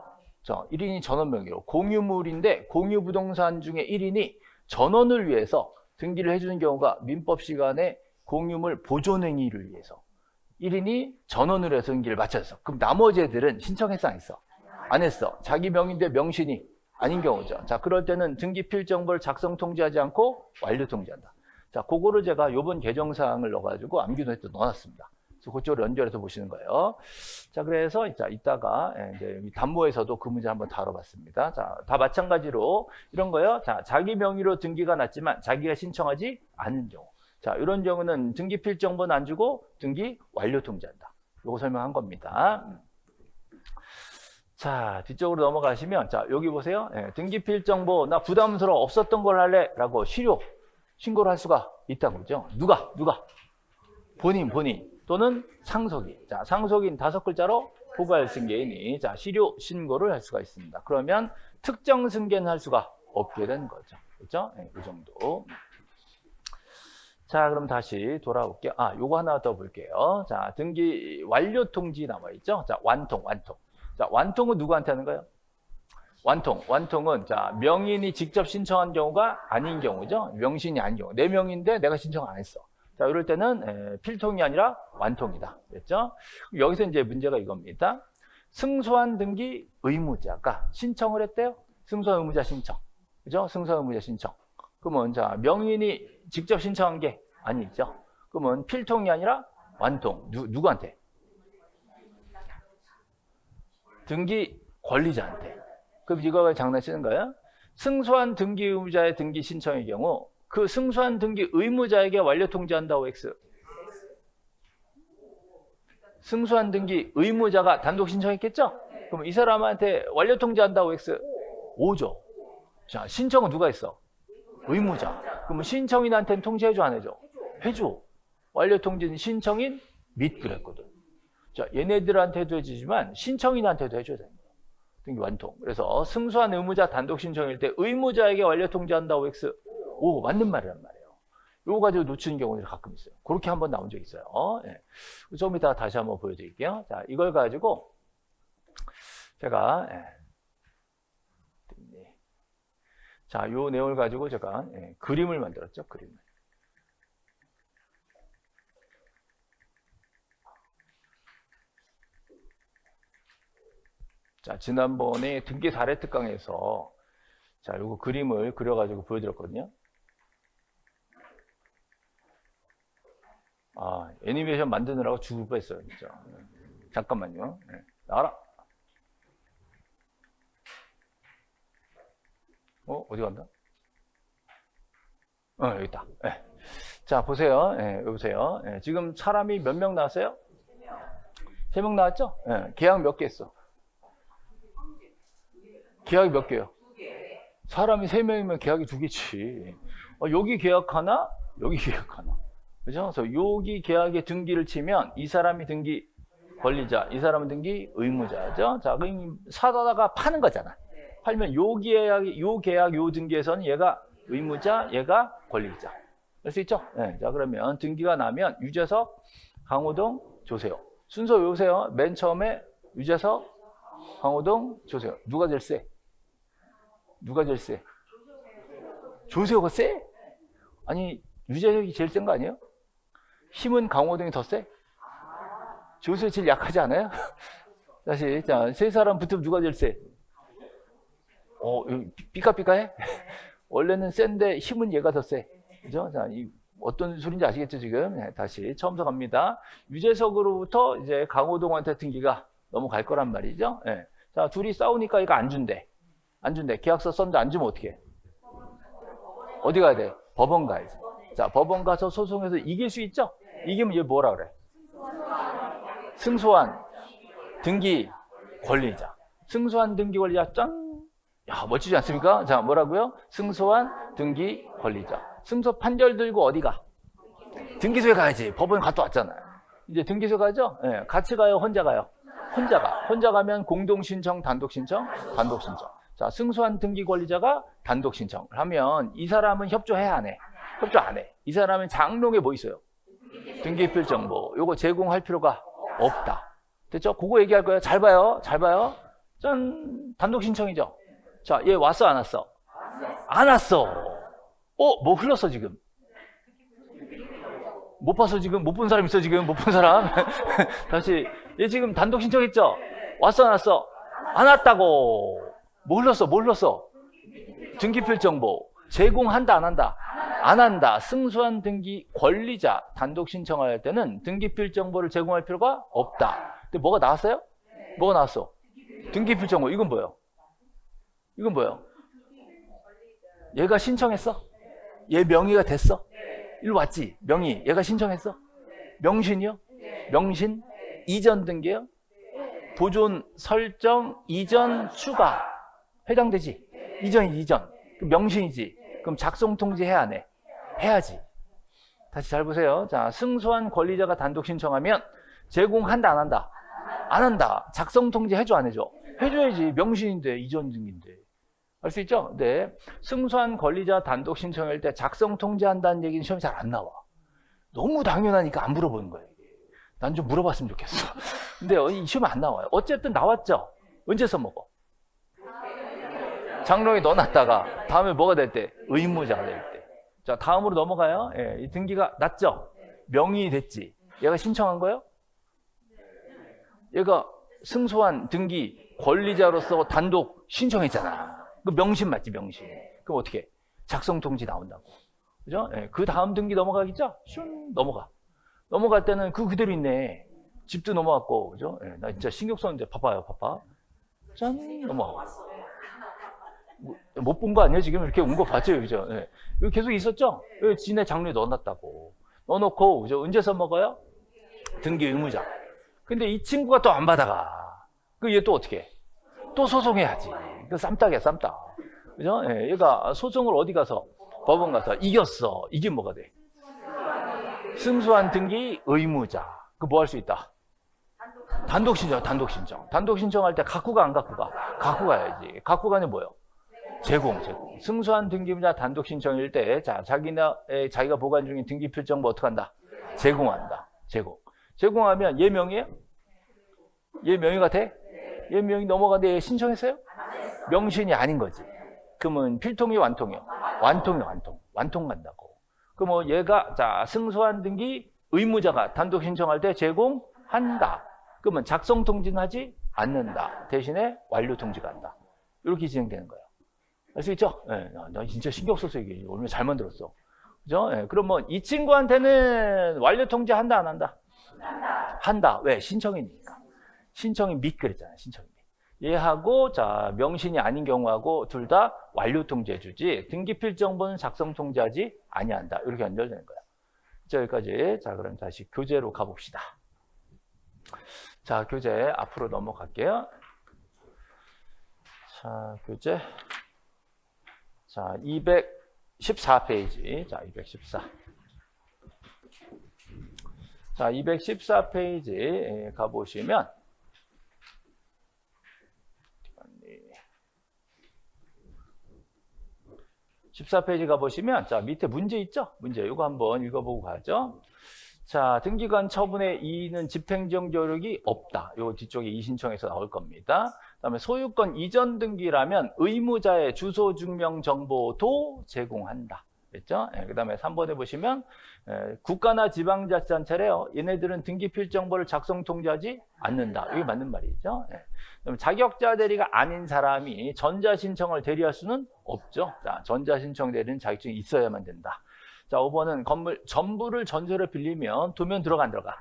1인이 전원명의로. 공유물인데 공유부동산 중에 1인이 전원을 위해서 등기를 해주는 경우가 민법 시간에 공유물 보존행위를 위해서 1인이 전원을 해서 등기를 마쳤어. 그럼 나머지 애들은 신청했어, 안 했어? 안 했어. 자기 명의인데 명신이 아닌 경우죠. 자, 그럴 때는 등기필 정보를 작성 통지하지 않고 완료 통지한다. 자, 그거를 제가 요번 개정사항을 넣어가지고 암기노트에 넣어놨습니다. 그래서 그쪽으로 연결해서 보시는 거예요. 자, 그래서 자, 이따가 이제 단모에서도 그 문제 한번 다뤄봤습니다. 자, 다 마찬가지로 이런 거요. 자, 자기 명의로 등기가 났지만 자기가 신청하지 않은 경우. 자, 이런 경우는 등기필 정보는 안 주고 등기 완료 통지한다. 요거 설명한 겁니다. 자, 뒤쪽으로 넘어가시면, 자, 여기 보세요. 등기필 정보, 나 부담스러워 없었던 걸 할래? 라고 실효 신고를 할 수가 있다고 그러죠. 누가? 본인. 또는 상속인. 자, 상속인 5글자로 포괄 승계인이, 자, 실효 신고를 할 수가 있습니다. 그러면 특정 승계는 할 수가 없게 되는 거죠. 그렇죠? 이 정도. 자, 그럼 다시 돌아올게요. 요거 하나 더 볼게요. 자, 등기 완료 통지 나와 있죠? 자, 완통. 자, 완통은 누구한테 하는 거예요? 완통은 자, 명인이 직접 신청한 경우가 아닌 경우죠. 명신이 아닌 경우. 내 명인데 내가 신청 안 했어. 자, 이럴 때는 필통이 아니라 완통이다. 됐죠? 여기서 이제 문제가 이겁니다. 승소한 등기 의무자가 신청을 했대요. 승소한 의무자 신청. 그죠? 승소한 의무자 신청. 그러면 자, 명인이 직접 신청한 게 아니죠. 그러면 필통이 아니라 완통. 누구한테? 등기 권리자한테. 그럼 이거 장난치는 거야? 승소한 등기 의무자의 등기 신청의 경우 그 승소한 등기 의무자에게 완료 통지한다고 X. 승소한 등기 의무자가 단독 신청했겠죠? 그럼 이 사람한테 완료 통지한다고 X. O죠. 자, 신청은 누가 했어? 의무자. 그러면 신청인한테는 통지해줘, 안 해줘? 해줘. 완료 통지는 신청인 및 그랬거든. 자, 얘네들한테도 해주지만 신청인한테도 해줘야 됩니다. 등기 완통. 그래서 승소한 의무자 단독 신청일 때 의무자에게 완료 통지한다고 X. 오, 맞는 말이란 말이에요. 이거 가지고 놓치는 경우들이 가끔 있어요. 그렇게 한번 나온 적 있어요. 네. 좀 이따 다시 한번 보여드릴게요. 자, 이걸 가지고 제가 자, 요 내용을 가지고 제가 그림을 만들었죠. 그림을. 자, 지난번에 등기 사례 특강에서 자, 요거 그림을 그려가지고 보여드렸거든요. 아, 애니메이션 만드느라고 죽을 뻔했어요, 진짜. 잠깐만요. 네, 나와라. 어디 간다? 여기 있다. 네. 자, 보세요. 네, 여기 보세요. 네, 지금 사람이 몇 명 나왔어요? 3명 나왔죠? 네, 계약 몇 개 했어? 계약이 몇 개요? 사람이 3명이면 계약이 2개지. 여기 계약 하나, 여기 계약 하나. 그죠? 그래서 여기 계약에 등기를 치면 이 사람이 등기 권리자, 이 사람은 등기 의무자죠. 자, 그럼 사다가 파는 거잖아. 팔면 요 계약, 요 등기에서는 얘가 의무자, 얘가 권리자. 알 수 있죠? 네. 자, 그러면 등기가 나면 유재석, 강호동, 조세호. 순서 외우세요. 맨 처음에 유재석, 강호동, 조세호. 누가 제일 세? 누가 제일 세? 조세호가 세? 아니, 유재석이 제일 센 거 아니에요? 힘은 강호동이 더 세? 조세호 제일 약하지 않아요? 다시, 자, 세 사람 붙으면 누가 제일 세? 삐까삐까해? 원래는 센데 힘은 얘가 더 세. 그죠? 자, 어떤 소리인지 아시겠죠, 지금? 네, 다시 처음부터 갑니다. 유재석으로부터 이제 강호동한테 등기가 넘어갈 거란 말이죠. 네. 자, 둘이 싸우니까 얘가 안 준대. 안 준대. 계약서 썼는데 안 주면 어떻게 해? 어디 가야 돼? 법원 가야지. 자, 법원 가서 소송해서 이길 수 있죠? 이기면 얘 뭐라 그래? 승소한 등기 권리자. 승소한 등기 권리자, 짠! 야, 멋지지 않습니까? 자, 뭐라고요? 승소한 등기 권리자. 승소 판결 들고 어디 가? 등기소에 가야지. 법원 갔다 왔잖아요. 이제 등기소 가죠? 네, 같이 가요? 혼자 가요? 혼자 가. 혼자 가면 공동신청, 단독신청, 단독신청. 자, 승소한 등기 권리자가 단독신청을 하면 이 사람은 협조해야 안 해? 협조 안 해. 이 사람은 장롱에 뭐 있어요? 등기필 정보. 요거 제공할 필요가 없다. 됐죠? 그거 얘기할 거예요. 잘 봐요. 잘 봐요. 짠! 단독신청이죠? 자, 얘 왔어, 안 왔어? 안 왔어. 뭐 흘렀어, 지금? 못 봤어, 지금? 못 본 사람 있어, 지금? 못 본 사람? 다시. 얘 지금 단독 신청했죠? 왔어, 안 왔어? 안 왔다고. 뭐 흘렀어, 뭐 흘렀어? 등기필 정보. 제공한다, 안 한다? 안 한다. 승소한 등기 권리자 단독 신청할 때는 등기필 정보를 제공할 필요가 없다. 근데 뭐가 나왔어요? 뭐가 나왔어? 등기필 정보. 이건 뭐예요? 이건 뭐예요? 얘가 신청했어? 얘 명의가 됐어? 일로 왔지? 명의. 얘가 신청했어? 명신이요? 명신? 이전 등기요? 보존, 설정, 이전, 추가. 해당되지? 이전이지, 이전. 명신이지? 그럼 작성 통지 해야 안 해? 해야지. 다시 잘 보세요. 자, 승소한 권리자가 단독 신청하면 제공한다, 안 한다? 안 한다. 작성 통지 해줘, 안 해줘? 해줘야지. 명신인데, 이전 등기인데. 알 수 있죠? 네. 승소한 권리자 단독 신청할 때 작성 통지한다는 얘기는 시험에 잘 안 나와. 너무 당연하니까 안 물어보는 거예요. 난 좀 물어봤으면 좋겠어. 근데 이 시험에 안 나와요. 어쨌든 나왔죠? 언제 써먹어? 장롱에 넣어놨다가 다음에 뭐가 될 때? 의무자가 될 때. 자, 다음으로 넘어가요. 예, 이 등기가 났죠? 명의 됐지? 얘가 신청한 거예요? 얘가 승소한 등기 권리자로서 단독 신청했잖아. 그 명신 맞지, 명신. 그럼 어떻게 해? 작성 통지 나온다고. 그죠? 예, 그 다음 등기 넘어가겠죠? 슌, 넘어가. 넘어갈 때는 그대로 있네. 집도 넘어갔고, 그죠? 예, 나 진짜 신경 썼는데, 봐봐요, 봐봐. 짠, 넘어가. 못 본 거 아니에요? 지금 이렇게 온 거 봤죠? 그죠? 예. 여기 계속 있었죠? 여기 지네 장르에 넣어놨다고. 넣어놓고, 그죠? 언제 써먹어요? 등기 의무자. 근데 이 친구가 또 안 받아가. 그 얘 또 어떻게 해? 또 소송해야지. 그 쌈딱이야, 쌈딱. 그죠? 예, 얘가 소송을 어디 가서? 법원 가서 이겼어. 이게 뭐가 돼? 승소한 등기 의무자. 그 뭐 할 수 있다? 단독 신청, 단독 신청. 단독 신청할 때 갖고 가, 안 갖고 가? 갖고 가야지. 갖고 가는 뭐예요? 제공, 제공. 승소한 등기의무자 단독 신청일 때, 자, 자기가 보관 중인 등기필 정보 어떻게 한다? 제공한다. 제공. 제공하면 얘 명의예요? 얘 명의가 돼? 얘 명의 넘어가는데 얘 신청했어요? 명신이 아닌 거지. 그러면 필통이 완통이요? 완통이 완통. 완통 간다고. 그러면 얘가, 자, 승소한 등기 의무자가 단독 신청할 때 제공한다. 그러면 작성 통지는 하지? 않는다. 대신에 완료 통지가 한다. 이렇게 진행되는 거예요. 알 수 있죠? 네, 나 진짜 신경 써서 얘기해. 얼마나 잘 만들었어. 그죠? 네, 그러면 이 친구한테는 완료 통지한다, 안 한다? 한다. 왜? 신청이니까. 신청이 및 그랬잖아요. 신청이 및. 얘하고 자 명신이 아닌 경우하고 둘 다 완료 통지해주지 등기필 정보는 작성 통지하지 아니한다. 이렇게 연결되는 거예요. 자, 여기까지. 자, 그럼 다시 교재로 가봅시다. 자, 교재 앞으로 넘어갈게요. 자, 교재. 자, 214페이지. 자, 214. 자, 214페이지 가보시면 14페이지 가보시면 자, 밑에 문제 있죠? 문제 이거 한번 읽어보고 가죠. 자, 등기관 처분의 이의는 집행정 조력이 없다. 요 뒤쪽에 이신청에서 나올 겁니다. 그다음에 소유권 이전 등기라면 의무자의 주소 증명 정보도 제공한다. 됐죠? 예, 그다음에 3번에 보시면 국가나 지방자치단체래요. 얘네들은 등기필 정보를 작성 통지하지 않는다. 이게 맞는 말이죠. 예. 그럼 자격자 대리가 아닌 사람이 전자신청을 대리할 수는 없죠. 자, 전자신청 대리는 자격증이 있어야만 된다. 자, 5번은 건물 전부를 전세로 빌리면 도면 들어가 안 들어가?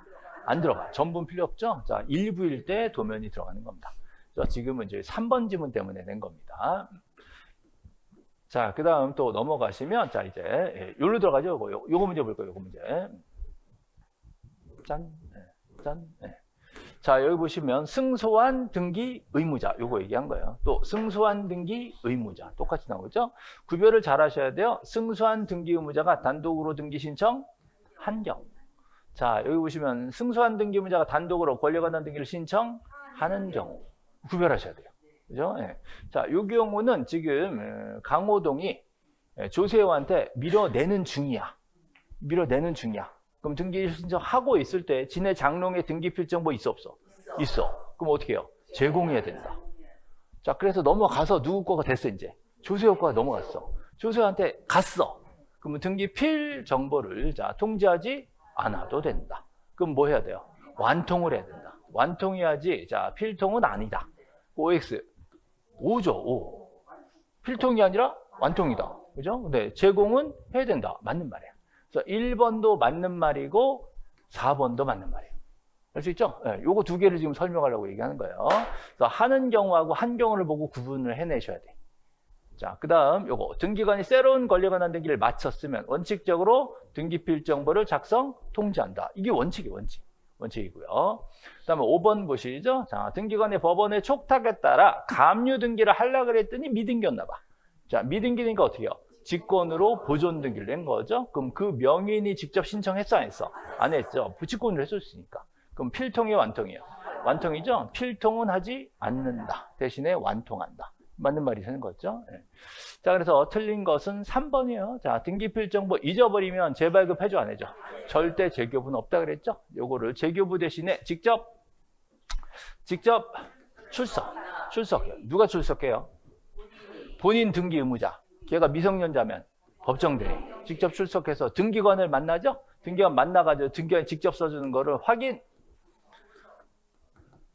안 들어가. 전부는 필요 없죠. 자, 일부일 때 도면이 들어가는 겁니다. 자, 지금은 이제 3번 지문 때문에 낸 겁니다. 자, 그 다음 또 넘어가시면, 자, 이제, 요로 들어가죠. 요거 문제 볼 거예요, 요거 문제. 짠, 짠. 자, 여기 보시면 승소한 등기 의무자, 요거 얘기한 거예요. 또 승소한 등기 의무자, 똑같이 나오죠. 구별을 잘 하셔야 돼요. 승소한 등기 의무자가 단독으로 등기 신청 한 경우. 자, 여기 보시면 승소한 등기 의무자가 단독으로 권리관한 등기를 신청하는 경우. 구별하셔야 돼요. 그죠? 예. 자, 요 경우는 지금 강호동이 조세호한테 밀어내는 중이야. 밀어내는 중이야. 그럼 등기 신청하고 있을 때 지네 장롱에 등기필 정보 있어 없어? 있어. 그럼 어떻게 해요? 제공해야 된다. 자, 그래서 넘어가서 누구 거가 됐어 이제? 조세호 거가 넘어갔어. 조세호한테 갔어. 그러면 등기필 정보를 자 통지하지 않아도 된다. 그럼 뭐 해야 돼요? 완통을 해야 된다. 완통해야지. 자, 필통은 아니다. OX 5죠. 5. 필통이 아니라 완통이다. 그죠? 근데 제공은 해야 된다. 맞는 말이에요. 그래서 1번도 맞는 말이고 4번도 맞는 말이에요. 알 수 있죠? 네, 요거 두 개를 지금 설명하려고 얘기하는 거예요. 그래서 하는 경우하고 한 경우를 보고 구분을 해내셔야 돼. 자, 그 다음 요거 등기관이 새로운 권리관한 등기를 마쳤으면 원칙적으로 등기필 정보를 작성, 통지한다. 이게 원칙이고요. 그 다음에 5번 보시죠. 자, 등기관이 법원의 촉탁에 따라 감류 등기를 하려고 그랬더니 미등기였나 봐. 자, 미등기니까 어떻게 해요? 직권으로 보존 등기를 낸 거죠. 그럼 그 명인이 직접 신청했어, 안 했어? 안 했죠. 직권으로 했었으니까. 그럼 필통이에요, 완통이에요? 완통이죠. 필통은 하지 않는다. 대신에 완통한다. 맞는 말이 되는 거죠. 네. 자, 그래서 틀린 것은 3번이에요. 자, 등기필 정보 잊어버리면 재발급 해줘, 안 해줘? 절대 재교부는 없다 그랬죠? 요거를 재교부 대신에 직접 출석해요. 누가 출석해요? 본인 등기 의무자. 걔가 미성년자면 법정대리. 직접 출석해서 등기관을 만나죠? 등기관 만나가지고 등기관이 직접 써주는 거를 확인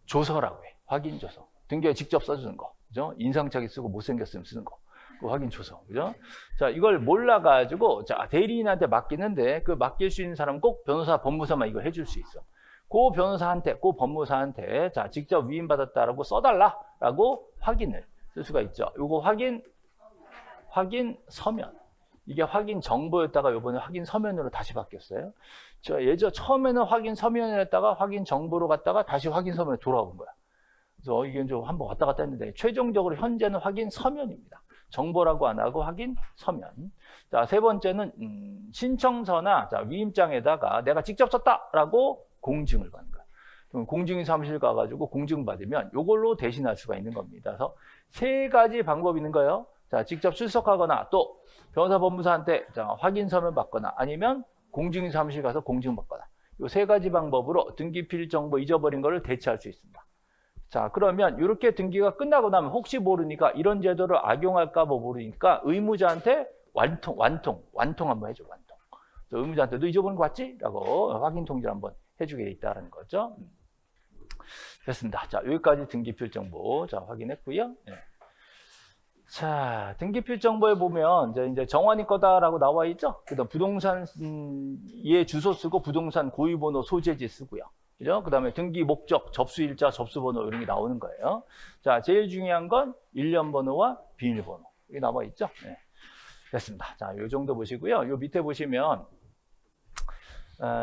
조서라고 해. 확인 조서. 등기관이 직접 써주는 거. 그죠? 인상착의 쓰고 못생겼으면 쓰는 거. 그 확인 조서. 그죠? 자, 이걸 몰라가지고, 자, 대리인한테 맡기는데, 그 맡길 수 있는 사람은 꼭 변호사, 법무사만 이거 해줄 수 있어. 그 변호사한테, 그 법무사한테, 자, 직접 위임받았다라고 써달라라고 확인을 쓸 수가 있죠. 요거 확인 서면. 이게 확인 정보였다가 요번에 확인 서면으로 다시 바뀌었어요. 제가 예전 처음에는 확인 서면이었다가 확인 정보로 갔다가 다시 확인 서면으로 돌아온 거야. 그래서 이게 좀 한번 왔다 갔다 했는데 최종적으로 현재는 확인 서면입니다. 정보라고 안 하고 확인 서면. 자, 세 번째는 신청서나 자, 위임장에다가 내가 직접 썼다라고 공증을 받는 거야. 그럼 공증인 사무실 가가지고 공증 받으면 이걸로 대신할 수가 있는 겁니다. 그래서 세 가지 방법이 있는 거예요. 자, 직접 출석하거나 또 변호사 법무사한테 자, 확인 서면 받거나 아니면 공증인 사무실 가서 공증 받거나 이 세 가지 방법으로 등기필 정보 잊어버린 거를 대체할 수 있습니다. 자, 그러면 이렇게 등기가 끝나고 나면 혹시 모르니까 이런 제도를 악용할까 모르니까 의무자한테 완통 한번 해줘. 완통. 그래서 의무자한테 너 잊어버린 거 맞지? 라고 확인 통지를 한번 해주게 돼 있다는 거죠. 됐습니다. 자, 여기까지 등기필정보 자 확인했고요. 예. 자, 등기필정보에 보면 이제 정환이 거다라고 나와 있죠. 그다음 부동산 예 주소 쓰고 부동산 고유번호 소재지 쓰고요. 그죠? 그다음에 등기 목적, 접수일자, 접수번호 이런 게 나오는 거예요. 자, 제일 중요한 건 일련 번호와 비밀번호 이게 나와 있죠. 네. 됐습니다. 자, 요 정도 보시고요. 요 밑에 보시면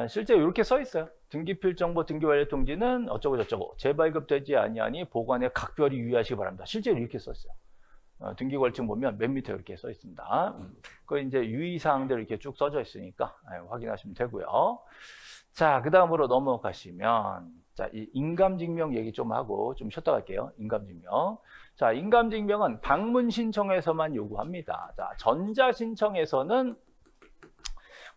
실제 이렇게 써 있어요. 등기필정보 등기완료통지는 어쩌고 저쩌고 재발급되지 아니하니 보관에 각별히 유의하시기 바랍니다. 실제로 이렇게 썼어요. 등기관리증 보면 맨 밑에 이렇게 써 있습니다. 그 이제 유의사항들 이렇게 쭉 써져 있으니까 확인하시면 되고요. 자, 그 다음으로 넘어가시면, 자, 이 인감증명 얘기 좀 하고 좀 쉬었다 갈게요. 인감증명. 자, 인감증명은 방문 신청에서만 요구합니다. 자, 전자신청에서는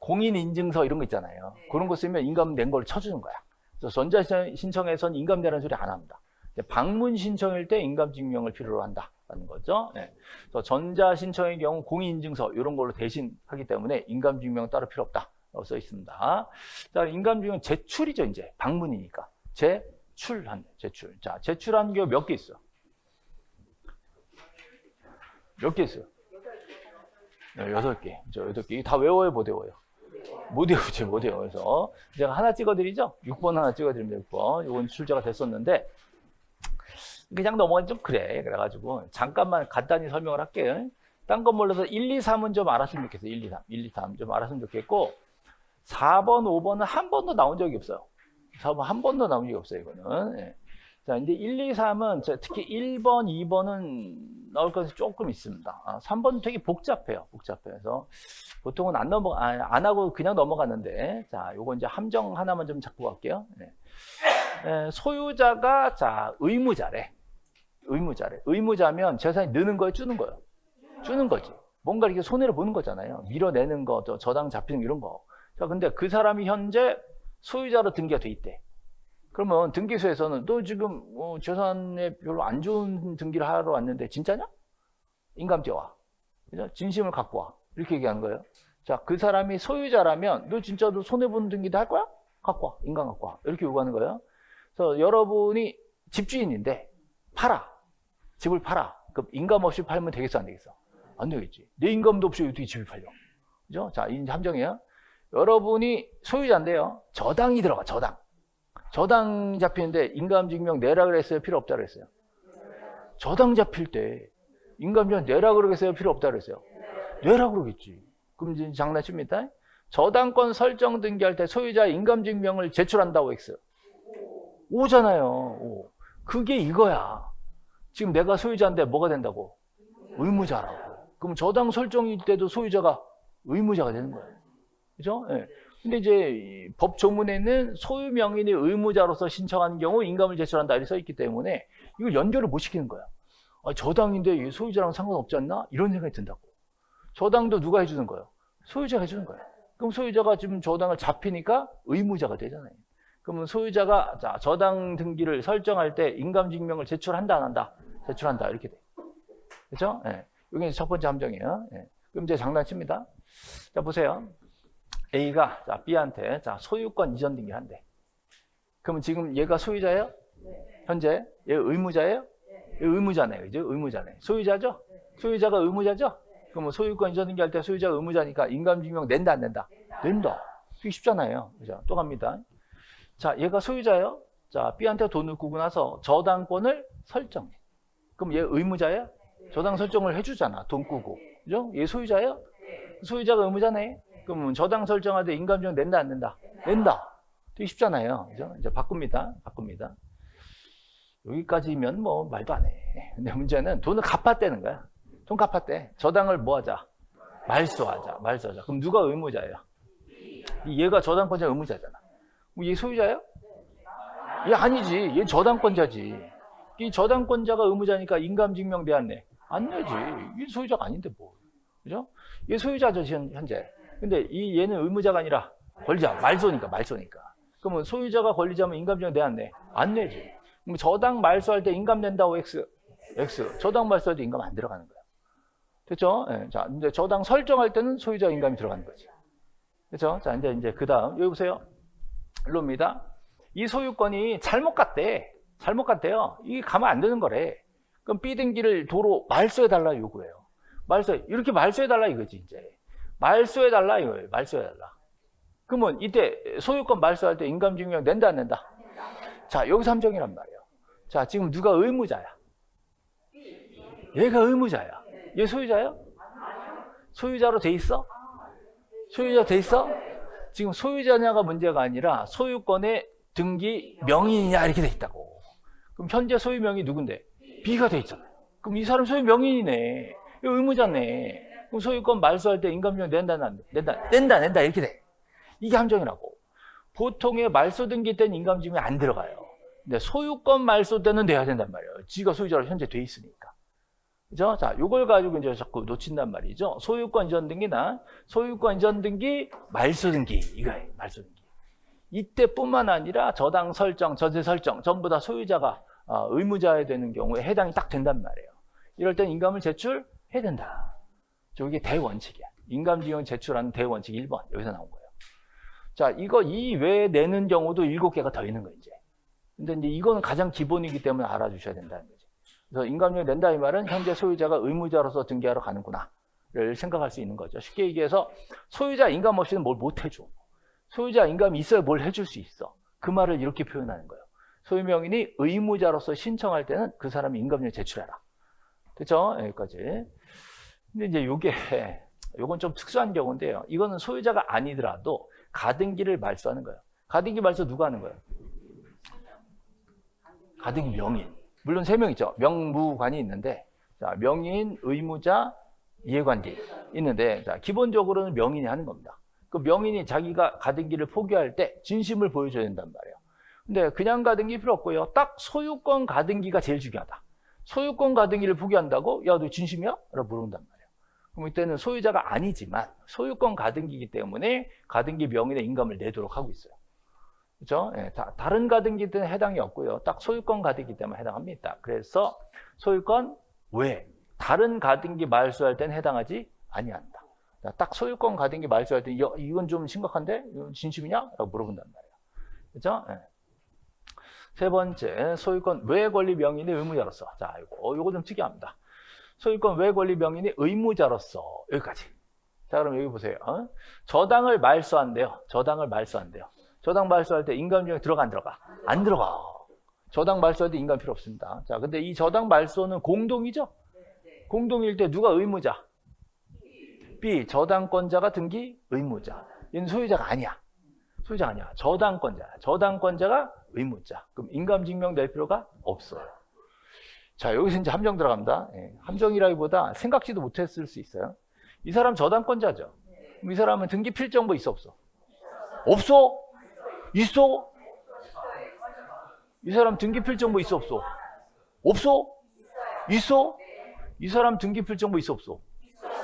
공인인증서 이런 거 있잖아요. 그런 거 쓰면 인감 낸 걸 쳐주는 거야. 그래서 전자신청에서는 인감 내라는 소리 안 합니다. 방문 신청일 때 인감증명을 필요로 한다는 거죠. 네. 그래서 전자신청의 경우 공인인증서 이런 걸로 대신 하기 때문에 인감증명 따로 필요 없다. 써 있습니다. 자, 인감증명 제출이죠, 이제. 방문이니까. 제출. 자, 제출한 게 몇 개 있어? 몇 개 있어요? 6개. 저 8개. 다 외워요, 못 외워요? 못 외우지, 못 외워요. 그래서 제가 하나 찍어드리죠? 6번 하나 찍어드립니다, 6번. 이건 출제가 됐었는데, 그냥 넘어가기 좀 그래. 그래가지고, 잠깐만 간단히 설명을 할게요. 딴 건 몰라서 1, 2, 3은 좀 알았으면 좋겠어요. 1, 2, 3 좀 알았으면 좋겠고, 4번, 5번은 한 번도 나온 적이 없어요. 4번 한 번도 나온 적이 없어요, 이거는. 예. 자, 이제 1, 2, 3은 특히 1번, 2번은 나올 것이 조금 있습니다. 3번은 되게 복잡해요. 복잡해서 보통은 안 하고 그냥 넘어가는데, 자, 요거 이제 함정 하나만 좀 잡고 갈게요. 예. 소유자가, 자, 의무자래. 의무자면 재산이 느는 거예요, 주는 거예요? 주는 거지. 뭔가 이렇게 손해를 보는 거잖아요. 밀어내는 거, 저당 잡히는 이런 거. 자, 근데 그 사람이 현재 소유자로 등기가 돼 있대. 그러면 등기소에서는 너 지금 재산에 별로 안 좋은 등기를 하러 왔는데 진짜냐? 인감죄 와. 그죠? 진심을 갖고 와. 이렇게 얘기하는 거예요. 자, 그 사람이 소유자라면 너 진짜 너 손해보는 등기도 할 거야? 갖고 와. 인감 갖고 와. 이렇게 요구하는 거예요. 그래서 여러분이 집주인인데 팔아. 집을 팔아. 그럼 인감 없이 팔면 되겠어, 안 되겠어? 안 되겠지. 내 인감도 없이 어떻게 집이 팔려? 그죠? 자, 이 함정이에요. 여러분이 소유자인데요. 저당이 들어가, 저당. 저당 잡히는데 인감증명 내라 그랬어요? 필요 없다 그랬어요? 저당 잡힐 때 인감증명 내라 그러겠어요? 필요 없다 그랬어요? 내라 그러겠지. 그럼 이제 장난칩니다. 저당권 설정 등기할 때 소유자 인감증명을 제출한다고 했어요. 오잖아요. 오. 그게 이거야. 지금 내가 소유자인데 뭐가 된다고? 의무자라고. 그럼 저당 설정일 때도 소유자가 의무자가 되는 거예요. 그죠? 예. 근데 이제 법 조문에는 소유 명인이 의무자로서 신청한 경우 인감을 제출한다 이렇게 써 있기 때문에 이걸 연결을 못 시키는 거야. 저당인데 소유자랑 상관없지 않나? 이런 생각이 든다고. 저당도 누가 해주는 거예요? 소유자가 해주는 거예요. 그럼 소유자가 지금 저당을 잡히니까 의무자가 되잖아요. 그러면 소유자가 자, 저당 등기를 설정할 때 인감증명을 제출한다 안 한다? 제출한다 이렇게 돼. 그렇죠? 예. 이게 첫 번째 함정이에요. 예. 그럼 이제 장난칩니다. 자, 보세요. A가 자, B한테 자, 소유권 이전 등기를 한대. 그러면 지금 얘가 소유자예요? 네. 현재 얘 의무자예요? 네. 얘 의무자네요. 그죠? 의무자네. 소유자죠? 네. 소유자가 의무자죠? 네. 그러면 소유권 이전 등기할 때 소유자가 의무자니까 인감증명 낸다 안 낸다? 낸다. 되게 쉽잖아요. 그죠? 또 갑니다. 자, 얘가 소유자예요? 자, B한테 돈을 꾸고 나서 저당권을 설정해. 그럼 얘 의무자예요? 네. 저당 설정을 해주잖아. 돈 꾸고. 그죠? 얘 소유자예요? 네. 소유자가 의무자네. 그러면 저당 설정할 때 인감증명 낸다 안 낸다? 낸다. 되게 쉽잖아요. 그죠? 이제 바꿉니다. 여기까지면 뭐 말도 안 해. 근데 문제는 돈을 갚았다는 거야. 돈 갚았대. 저당을 뭐 하자? 말소하자. 그럼 누가 의무자예요? 얘가 저당권자 의무자잖아. 얘 소유자예요? 얘 아니지. 얘 저당권자지. 이 저당권자가 의무자니까 인감증명 내 안 내? 안 내지. 얘 소유자가 아닌데 뭐. 그죠? 얘 소유자죠, 현재. 근데 얘는 의무자가 아니라 권리자, 말소니까. 그러면 소유자가 권리자면 인감증명 내 안 내? 안 내지. 그럼 저당 말소할 때 인감 낸다고 X. 저당 말소할 때 인감 안 들어가는 거야. 됐죠? 네. 자, 이제 저당 설정할 때는 소유자 인감이 들어가는 거지. 그렇죠? 자, 이제 그 다음 여기 보세요. 일로입니다. 이 소유권이 잘못 갔대. 잘못 갔대요. 이게 가면 안 되는 거래. 그럼 B 등기를 도로 말소해달라 요구해요. 이렇게 말소해달라 이거지, 이제. 말소해달라 이거예요. 말소해달라. 그러면 이때 소유권 말소할 때 인감증명 낸다, 안 낸다? 자, 여기서 함정이란 말이에요. 자, 지금 누가 의무자야? 얘가 의무자야. 얘 소유자야? 소유자로 돼 있어? 소유자 돼 있어? 지금 소유자냐가 문제가 아니라 소유권의 등기 명의냐 이렇게 돼 있다고. 그럼 현재 소유 명의 누군데? B가 돼 있잖아요. 그럼 이 사람 소유 명의네. 이거 의무자네. 그럼 소유권 말소할 때 인감증명 낸다 이렇게 돼. 이게 함정이라고. 보통의 말소 등기 때는 인감증명이 안 들어가요. 근데 소유권 말소 때는 내야 된단 말이에요. 지가 소유자로 현재 돼 있으니까. 그죠? 자, 요걸 가지고 이제 자꾸 놓친단 말이죠. 소유권 이전 등기나 소유권 이전 등기, 말소 등기. 이거예요. 말소 등기. 이때뿐만 아니라 저당 설정, 전세 설정 전부 다 소유자가 의무자에 되는 경우에 해당이 딱 된단 말이에요. 이럴 땐 인감을 제출해야 된다. 저게 대원칙이야. 인감증명 제출하는 대원칙 1번. 여기서 나온 거예요. 자, 이 외에 내는 경우도 7개가 더 있는 거예요, 이제. 근데 이제 이거는 가장 기본이기 때문에 알아주셔야 된다는 거죠. 그래서 인감증명 낸다 이 말은 현재 소유자가 의무자로서 등기하러 가는구나를 생각할 수 있는 거죠. 쉽게 얘기해서 소유자 인감 없이는 뭘 못 해줘. 소유자 인감이 있어야 뭘 해줄 수 있어. 그 말을 이렇게 표현하는 거예요. 소유명인이 의무자로서 신청할 때는 그 사람이 인감증명 제출해라. 그렇죠? 여기까지. 근데 이제 요건 좀 특수한 경우인데요. 이거는 소유자가 아니더라도 가등기를 말소하는 거예요. 가등기 말소 누가 하는 거예요? 가등기 명인. 물론 3명 있죠. 명무관이 있는데, 자, 명인, 의무자, 이해관계 있는데, 자, 기본적으로는 명인이 하는 겁니다. 그 명인이 자기가 가등기를 포기할 때 진심을 보여줘야 된단 말이에요. 근데 그냥 가등기 필요 없고요. 딱 소유권 가등기가 제일 중요하다. 소유권 가등기를 포기한다고? 야, 너 진심이야? 라고 물어본단 말이에요. 그럼 이때는 소유자가 아니지만 소유권 가등기이기 때문에 가등기 명인의 인감을 내도록 하고 있어요. 그렇죠? 예, 다른 가등기 때는 해당이 없고요. 딱 소유권 가등기 때문에 해당합니다. 그래서 소유권 외 다른 가등기 말소할 때는 해당하지 아니한다. 딱 소유권 가등기 말소할 때 이건 좀 심각한데? 이건 진심이냐? 라고 물어본단 말이에요. 그렇죠? 예. 세 번째, 소유권 외 권리 명인의 의무자로서. 자, 요거 좀 특이합니다. 소유권 외 권리 명인이 의무자로서. 여기까지. 자, 그럼 여기 보세요. 저당을 말소한대요. 저당 말소할 때 인감증명 들어가 안 들어가? 안 들어가. 저당 말소할 때 인감 필요 없습니다. 자, 근데 이 저당 말소는 공동이죠? 공동일 때 누가 의무자? B, 저당권자가 등기 의무자. 얘는 소유자가 아니야. 저당권자가 의무자. 그럼 인감증명 낼 필요가 없어요. 자, 여기서 이제 함정 들어갑니다. 예, 함정이라기보다 생각지도 못했을 수 있어요. 이 사람 저당권자죠? 그럼 이 사람은 등기 필정보 있어 없어? 없어? 있어? 이 사람 등기 필정보 있어 없어? 없어? 있어? 이 사람 등기 필정보 있어 없어?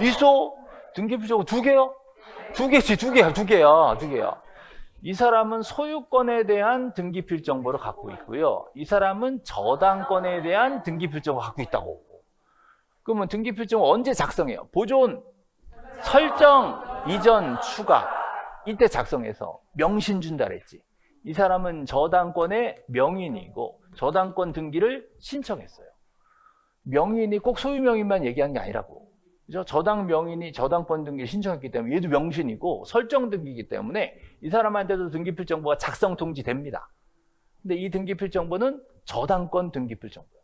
있어? 등기 필정보 2개요? 2개야. 이 사람은 소유권에 대한 등기 필정보를 갖고 있고요. 이 사람은 저당권에 대한 등기 필정보를 갖고 있다고. 그러면 등기 필정보 언제 작성해요? 보존, 설정, 이전, 추가. 이때 작성해서 명신 준다 그랬지. 이 사람은 저당권의 명인이고 저당권 등기를 신청했어요. 명인이 꼭 소유명인만 얘기한 게 아니라고. 그죠? 저당 명인이 저당권 등기를 신청했기 때문에 얘도 명신이고 설정 등기이기 때문에 이 사람한테도 등기필정보가 작성 통지됩니다. 근데 이 등기필정보는 저당권 등기필정보예요.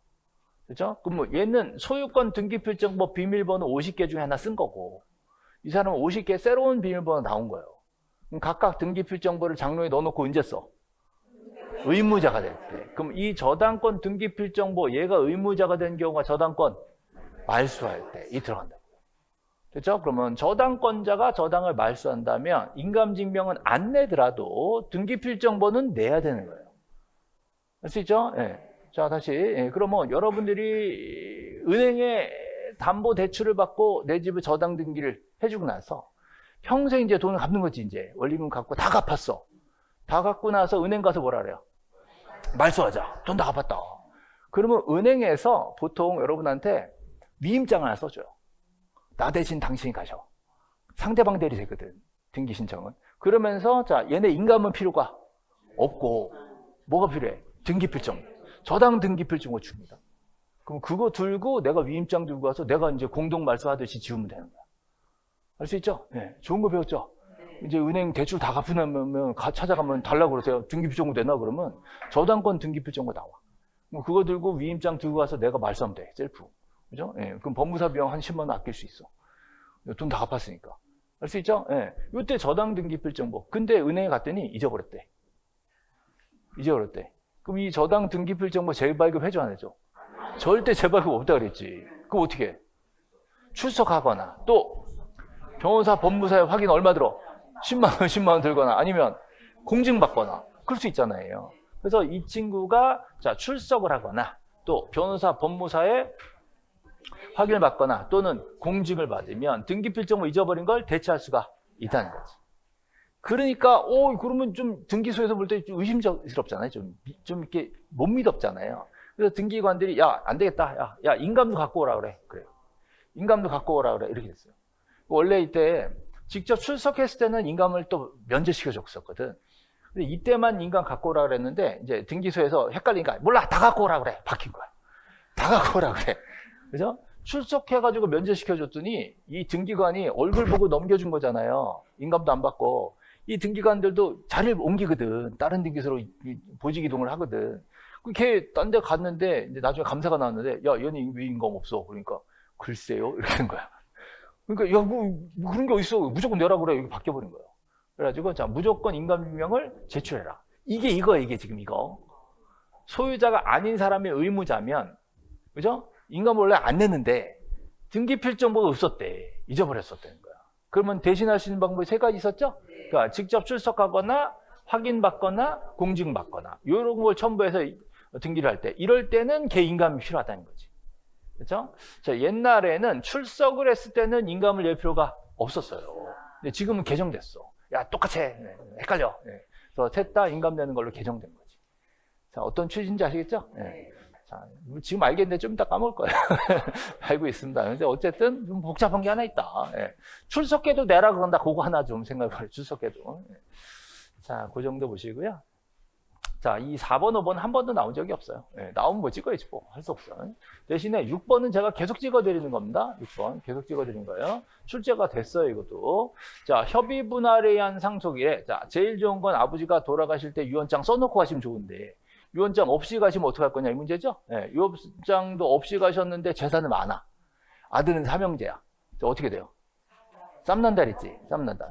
그렇죠? 그럼 뭐 얘는 소유권 등기필정보 비밀번호 50개 중에 하나 쓴 거고 이 사람은 50개 새로운 비밀번호 나온 거예요. 그럼 각각 등기필정보를 장로에 넣어놓고 언제 써? 의무자가 될 때. 그럼 이 저당권 등기필정보 얘가 의무자가 된 경우가 저당권 말소할 때 이 들어간다. 그렇죠? 그러면 저당권자가 저당을 말소한다면 인감증명은 안 내더라도 등기필정보는 내야 되는 거예요. 알 수 있죠? 예. 자, 다시. 예. 그러면 여러분들이 은행에 담보대출을 받고 내 집을 저당 등기를 해주고 나서 평생 이제 돈을 갚는 거지, 이제. 원리금 갚고 다 갚았어. 다 갚고 나서 은행 가서 뭐라 그래요? 말소하자. 돈 다 갚았다. 그러면 은행에서 보통 여러분한테 위임장 하나 써줘요. 나 대신 당신이 가셔. 상대방 대리 되거든. 등기 신청은. 그러면서 자, 얘네 인감은 필요가 없고 뭐가 필요해? 등기필정. 저당 등기필증을 줍니다. 그럼 그거 들고 내가 위임장 들고 와서 내가 이제 공동 말소하듯이 지우면 되는 거야. 알 수 있죠? 네. 좋은 거 배웠죠? 이제 은행 대출 다 갚으면 찾아가면 달라고 그러세요. 등기필증고 내놔 그러면 저당권 등기필증고 나와. 그거 들고 위임장 들고 와서 내가 말소하면 돼. 셀프. 그죠? 예. 그럼 법무사 비용 한 10만 원 아낄 수 있어. 돈 다 갚았으니까. 알 수 있죠? 예. 이때 저당 등기필증보. 근데 은행에 갔더니 잊어버렸대. 그럼 이 저당 등기필증보 재발급 해줘 안 해줘? 절대 재발급 없다 그랬지. 그럼 어떻게 해? 출석하거나 또 변호사 법무사에 확인 얼마 들어? 10만 원 들거나 아니면 공증받거나 그럴 수 있잖아요. 그래서 이 친구가 자 출석을 하거나 또 변호사 법무사에 확인을 받거나 또는 공증을 받으면 등기필증을 잊어버린 걸 대체할 수가 있다는 거지. 그러니까 그러면 좀 등기소에서 볼 때 좀 의심스럽잖아요. 좀 이렇게 못 믿었잖아요. 그래서 등기관들이 야 안 되겠다. 야 인감도 갖고 오라 그래. 그래. 인감도 갖고 오라 그래. 이렇게 됐어요. 원래 이때 직접 출석했을 때는 인감을 또 면제시켜 줬었거든. 근데 이때만 인감 갖고 오라 그랬는데 이제 등기소에서 헷갈리니까 몰라 다 갖고 오라 그래. 바뀐 거야. 다 갖고 오라 그래. 그죠? 출석해가지고 면제시켜 줬더니 이 등기관이 얼굴 보고 넘겨준 거잖아요. 인감도 안 받고. 이 등기관들도 자리를 옮기거든. 다른 등기소로 보직 이동을 하거든. 걔 딴 데 갔는데 이제 나중에 감사가 나왔는데 야 얘는 왜 인감 없어? 그러니까 글쎄요 이렇게 된 거야. 그러니까 야 뭐 그런 게 어딨어? 무조건 내라 그래. 이렇게 바뀌어버린 거예요. 그래가지고 자 무조건 인감증명을 제출해라. 이게 지금 이거. 소유자가 아닌 사람의 의무자면 그죠? 인감을 원래 안 냈는데 등기필정보가 없었대. 잊어버렸었다는 거야. 그러면 대신할 수 있는 방법이 세 가지 있었죠? 그러니까 직접 출석하거나 확인받거나 공증받거나 이런 걸 첨부해서 등기를 할 때 이럴 때는 걔 인감이 필요하다는 거지. 그렇죠? 자, 옛날에는 출석을 했을 때는 인감을 낼 필요가 없었어요. 근데 지금은 개정됐어. 야 똑같이 헷갈려. 그래서 셋 다 인감 내는 걸로 개정된 거지. 자, 어떤 취지인지 아시겠죠? 자, 지금 알겠는데 좀 이따 까먹을 거예요. 알고 있습니다. 근데 어쨌든 좀 복잡한 게 하나 있다. 출석해도 내라 그런다. 그거 하나 좀 생각해봐요. 출석해도. 자, 그 정도 보시고요. 자, 이 4번, 5번 한 번도 나온 적이 없어요. 나오면 뭐 찍어야지 뭐. 할 수 없어요. 대신에 6번은 제가 계속 찍어드리는 겁니다. 6번 계속 찍어드린 거예요. 출제가 됐어요, 이것도. 자, 협의 분할에 의한 상속일에 자, 제일 좋은 건 아버지가 돌아가실 때 유언장 써놓고 가시면 좋은데 유언장 없이 가시면 어떡할 거냐 이 문제죠. 유언장도 없이 가셨는데 재산은 많아. 아들은 삼형제야. 어떻게 돼요? 쌈난달 있지?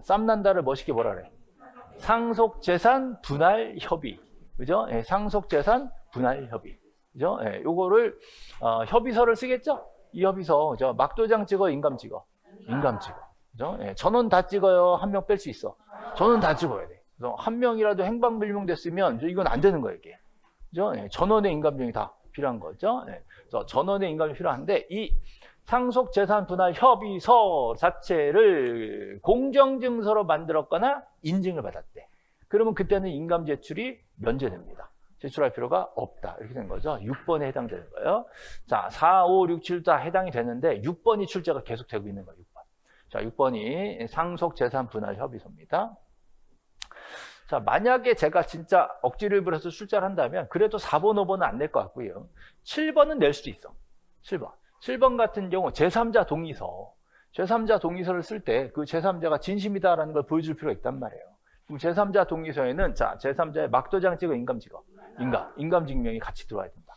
쌈난달을 멋있게 뭐라 그래? 상속재산 분할 협의. 그죠? 상속재산 분할 협의. 그죠? 요거를, 협의서를 쓰겠죠? 이 협의서, 막도장 찍어, 인감 찍어? 인감 찍어. 그죠? 전원 다 찍어요? 한 명 뺄 수 있어? 전원 다 찍어야 돼. 그래서 한 명이라도 행방불명 됐으면, 이건 안 되는 거예요, 이게. 그죠? 전원의 인감증이 다 필요한 거죠? 그래서 전원의 인감이 필요한데, 이 상속재산 분할 협의서 자체를 공정증서로 만들었거나 인증을 받았대. 그러면 그때는 인감 제출이 면제됩니다. 제출할 필요가 없다. 이렇게 된 거죠. 6번에 해당되는 거예요. 자, 4, 5, 6, 7 다 해당이 되는데 6번이 출제가 계속 되고 있는 거예요. 6번. 자, 6번이 상속재산 분할 협의서입니다. 자, 만약에 제가 진짜 억지를 부려서 출제를 한다면 그래도 4번, 5번은 안 낼 것 같고요. 7번은 낼 수도 있어. 7번 같은 경우 제3자 동의서. 제3자 동의서를 쓸 때 그 제3자가 진심이다라는 걸 보여줄 필요가 있단 말이에요. 그럼 제3자 동의서에는 자, 제3자의 막도장 찍어, 인감 찍어. 인감 증명이 같이 들어와야 된다.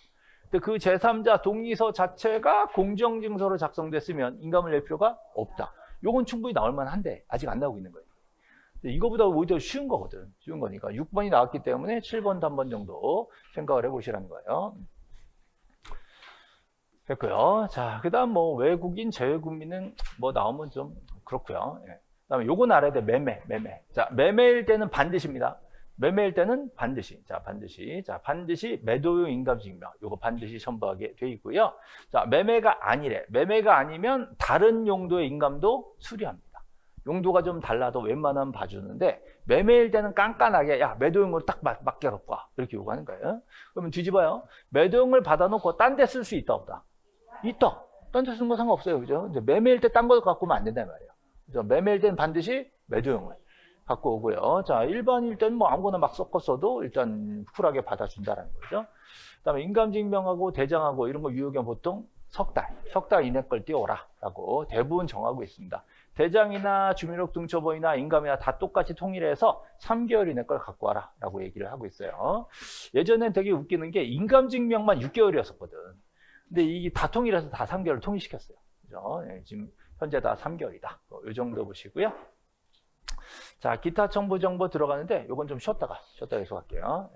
근데 그 제3자 동의서 자체가 공정증서로 작성됐으면 인감을 낼 필요가 없다. 요건 충분히 나올 만한데 아직 안 나오고 있는 거예요. 이거보다 오히려 쉬운 거거든. 쉬운 거니까. 6번이 나왔기 때문에 7번도 한 번 정도 생각을 해보시라는 거예요. 됐고요. 자, 그 다음 뭐 외국인, 재외국민은 뭐 나오면 좀 그렇고요. 그 다음에 요건 알아야 돼. 매매. 자, 매매일 때는 반드시입니다. 매매일 때는 반드시. 자, 반드시 매도용 인감증명. 요거 반드시 첨부하게 돼 있고요. 자, 매매가 아니래. 매매가 아니면 다른 용도의 인감도 수리합니다. 용도가 좀 달라도 웬만하면 봐주는데 매매일 때는 깐깐하게 야 매도용으로 딱 맡겨놓고 와 이렇게 요구하는 거예요. 그러면 뒤집어요. 매도용을 받아놓고 딴 데 쓸 수 있다 없다? 있다. 딴 데 쓰는 거 상관없어요. 그죠? 근데 매매일 때 딴 거 갖고 오면 안 된단 말이에요. 그래서 매매일 때는 반드시 매도용을 갖고 오고요. 자, 일반일 때는 뭐 아무거나 막 섞었어도 일단 쿨하게 받아준다는 거죠. 그다음에 인감증명하고 대장하고 이런 거 유효기간 보통 석 달 이내 걸 띄워라라고 대부분 정하고 있습니다. 대장이나 주민등록증처번이나 인감이나 다 똑같이 통일해서 3개월 이내 걸 갖고 와라라고 얘기를 하고 있어요. 예전엔 되게 웃기는 게 인감증명만 6개월이었었거든. 근데 이게 다 통일해서 다 3개월 통일시켰어요. 그죠? 네, 지금 현재 다 3개월이다. 이 정도 보시고요. 자, 기타 첨부 정보 들어가는데 이건 좀 쉬었다가 계속 할게요.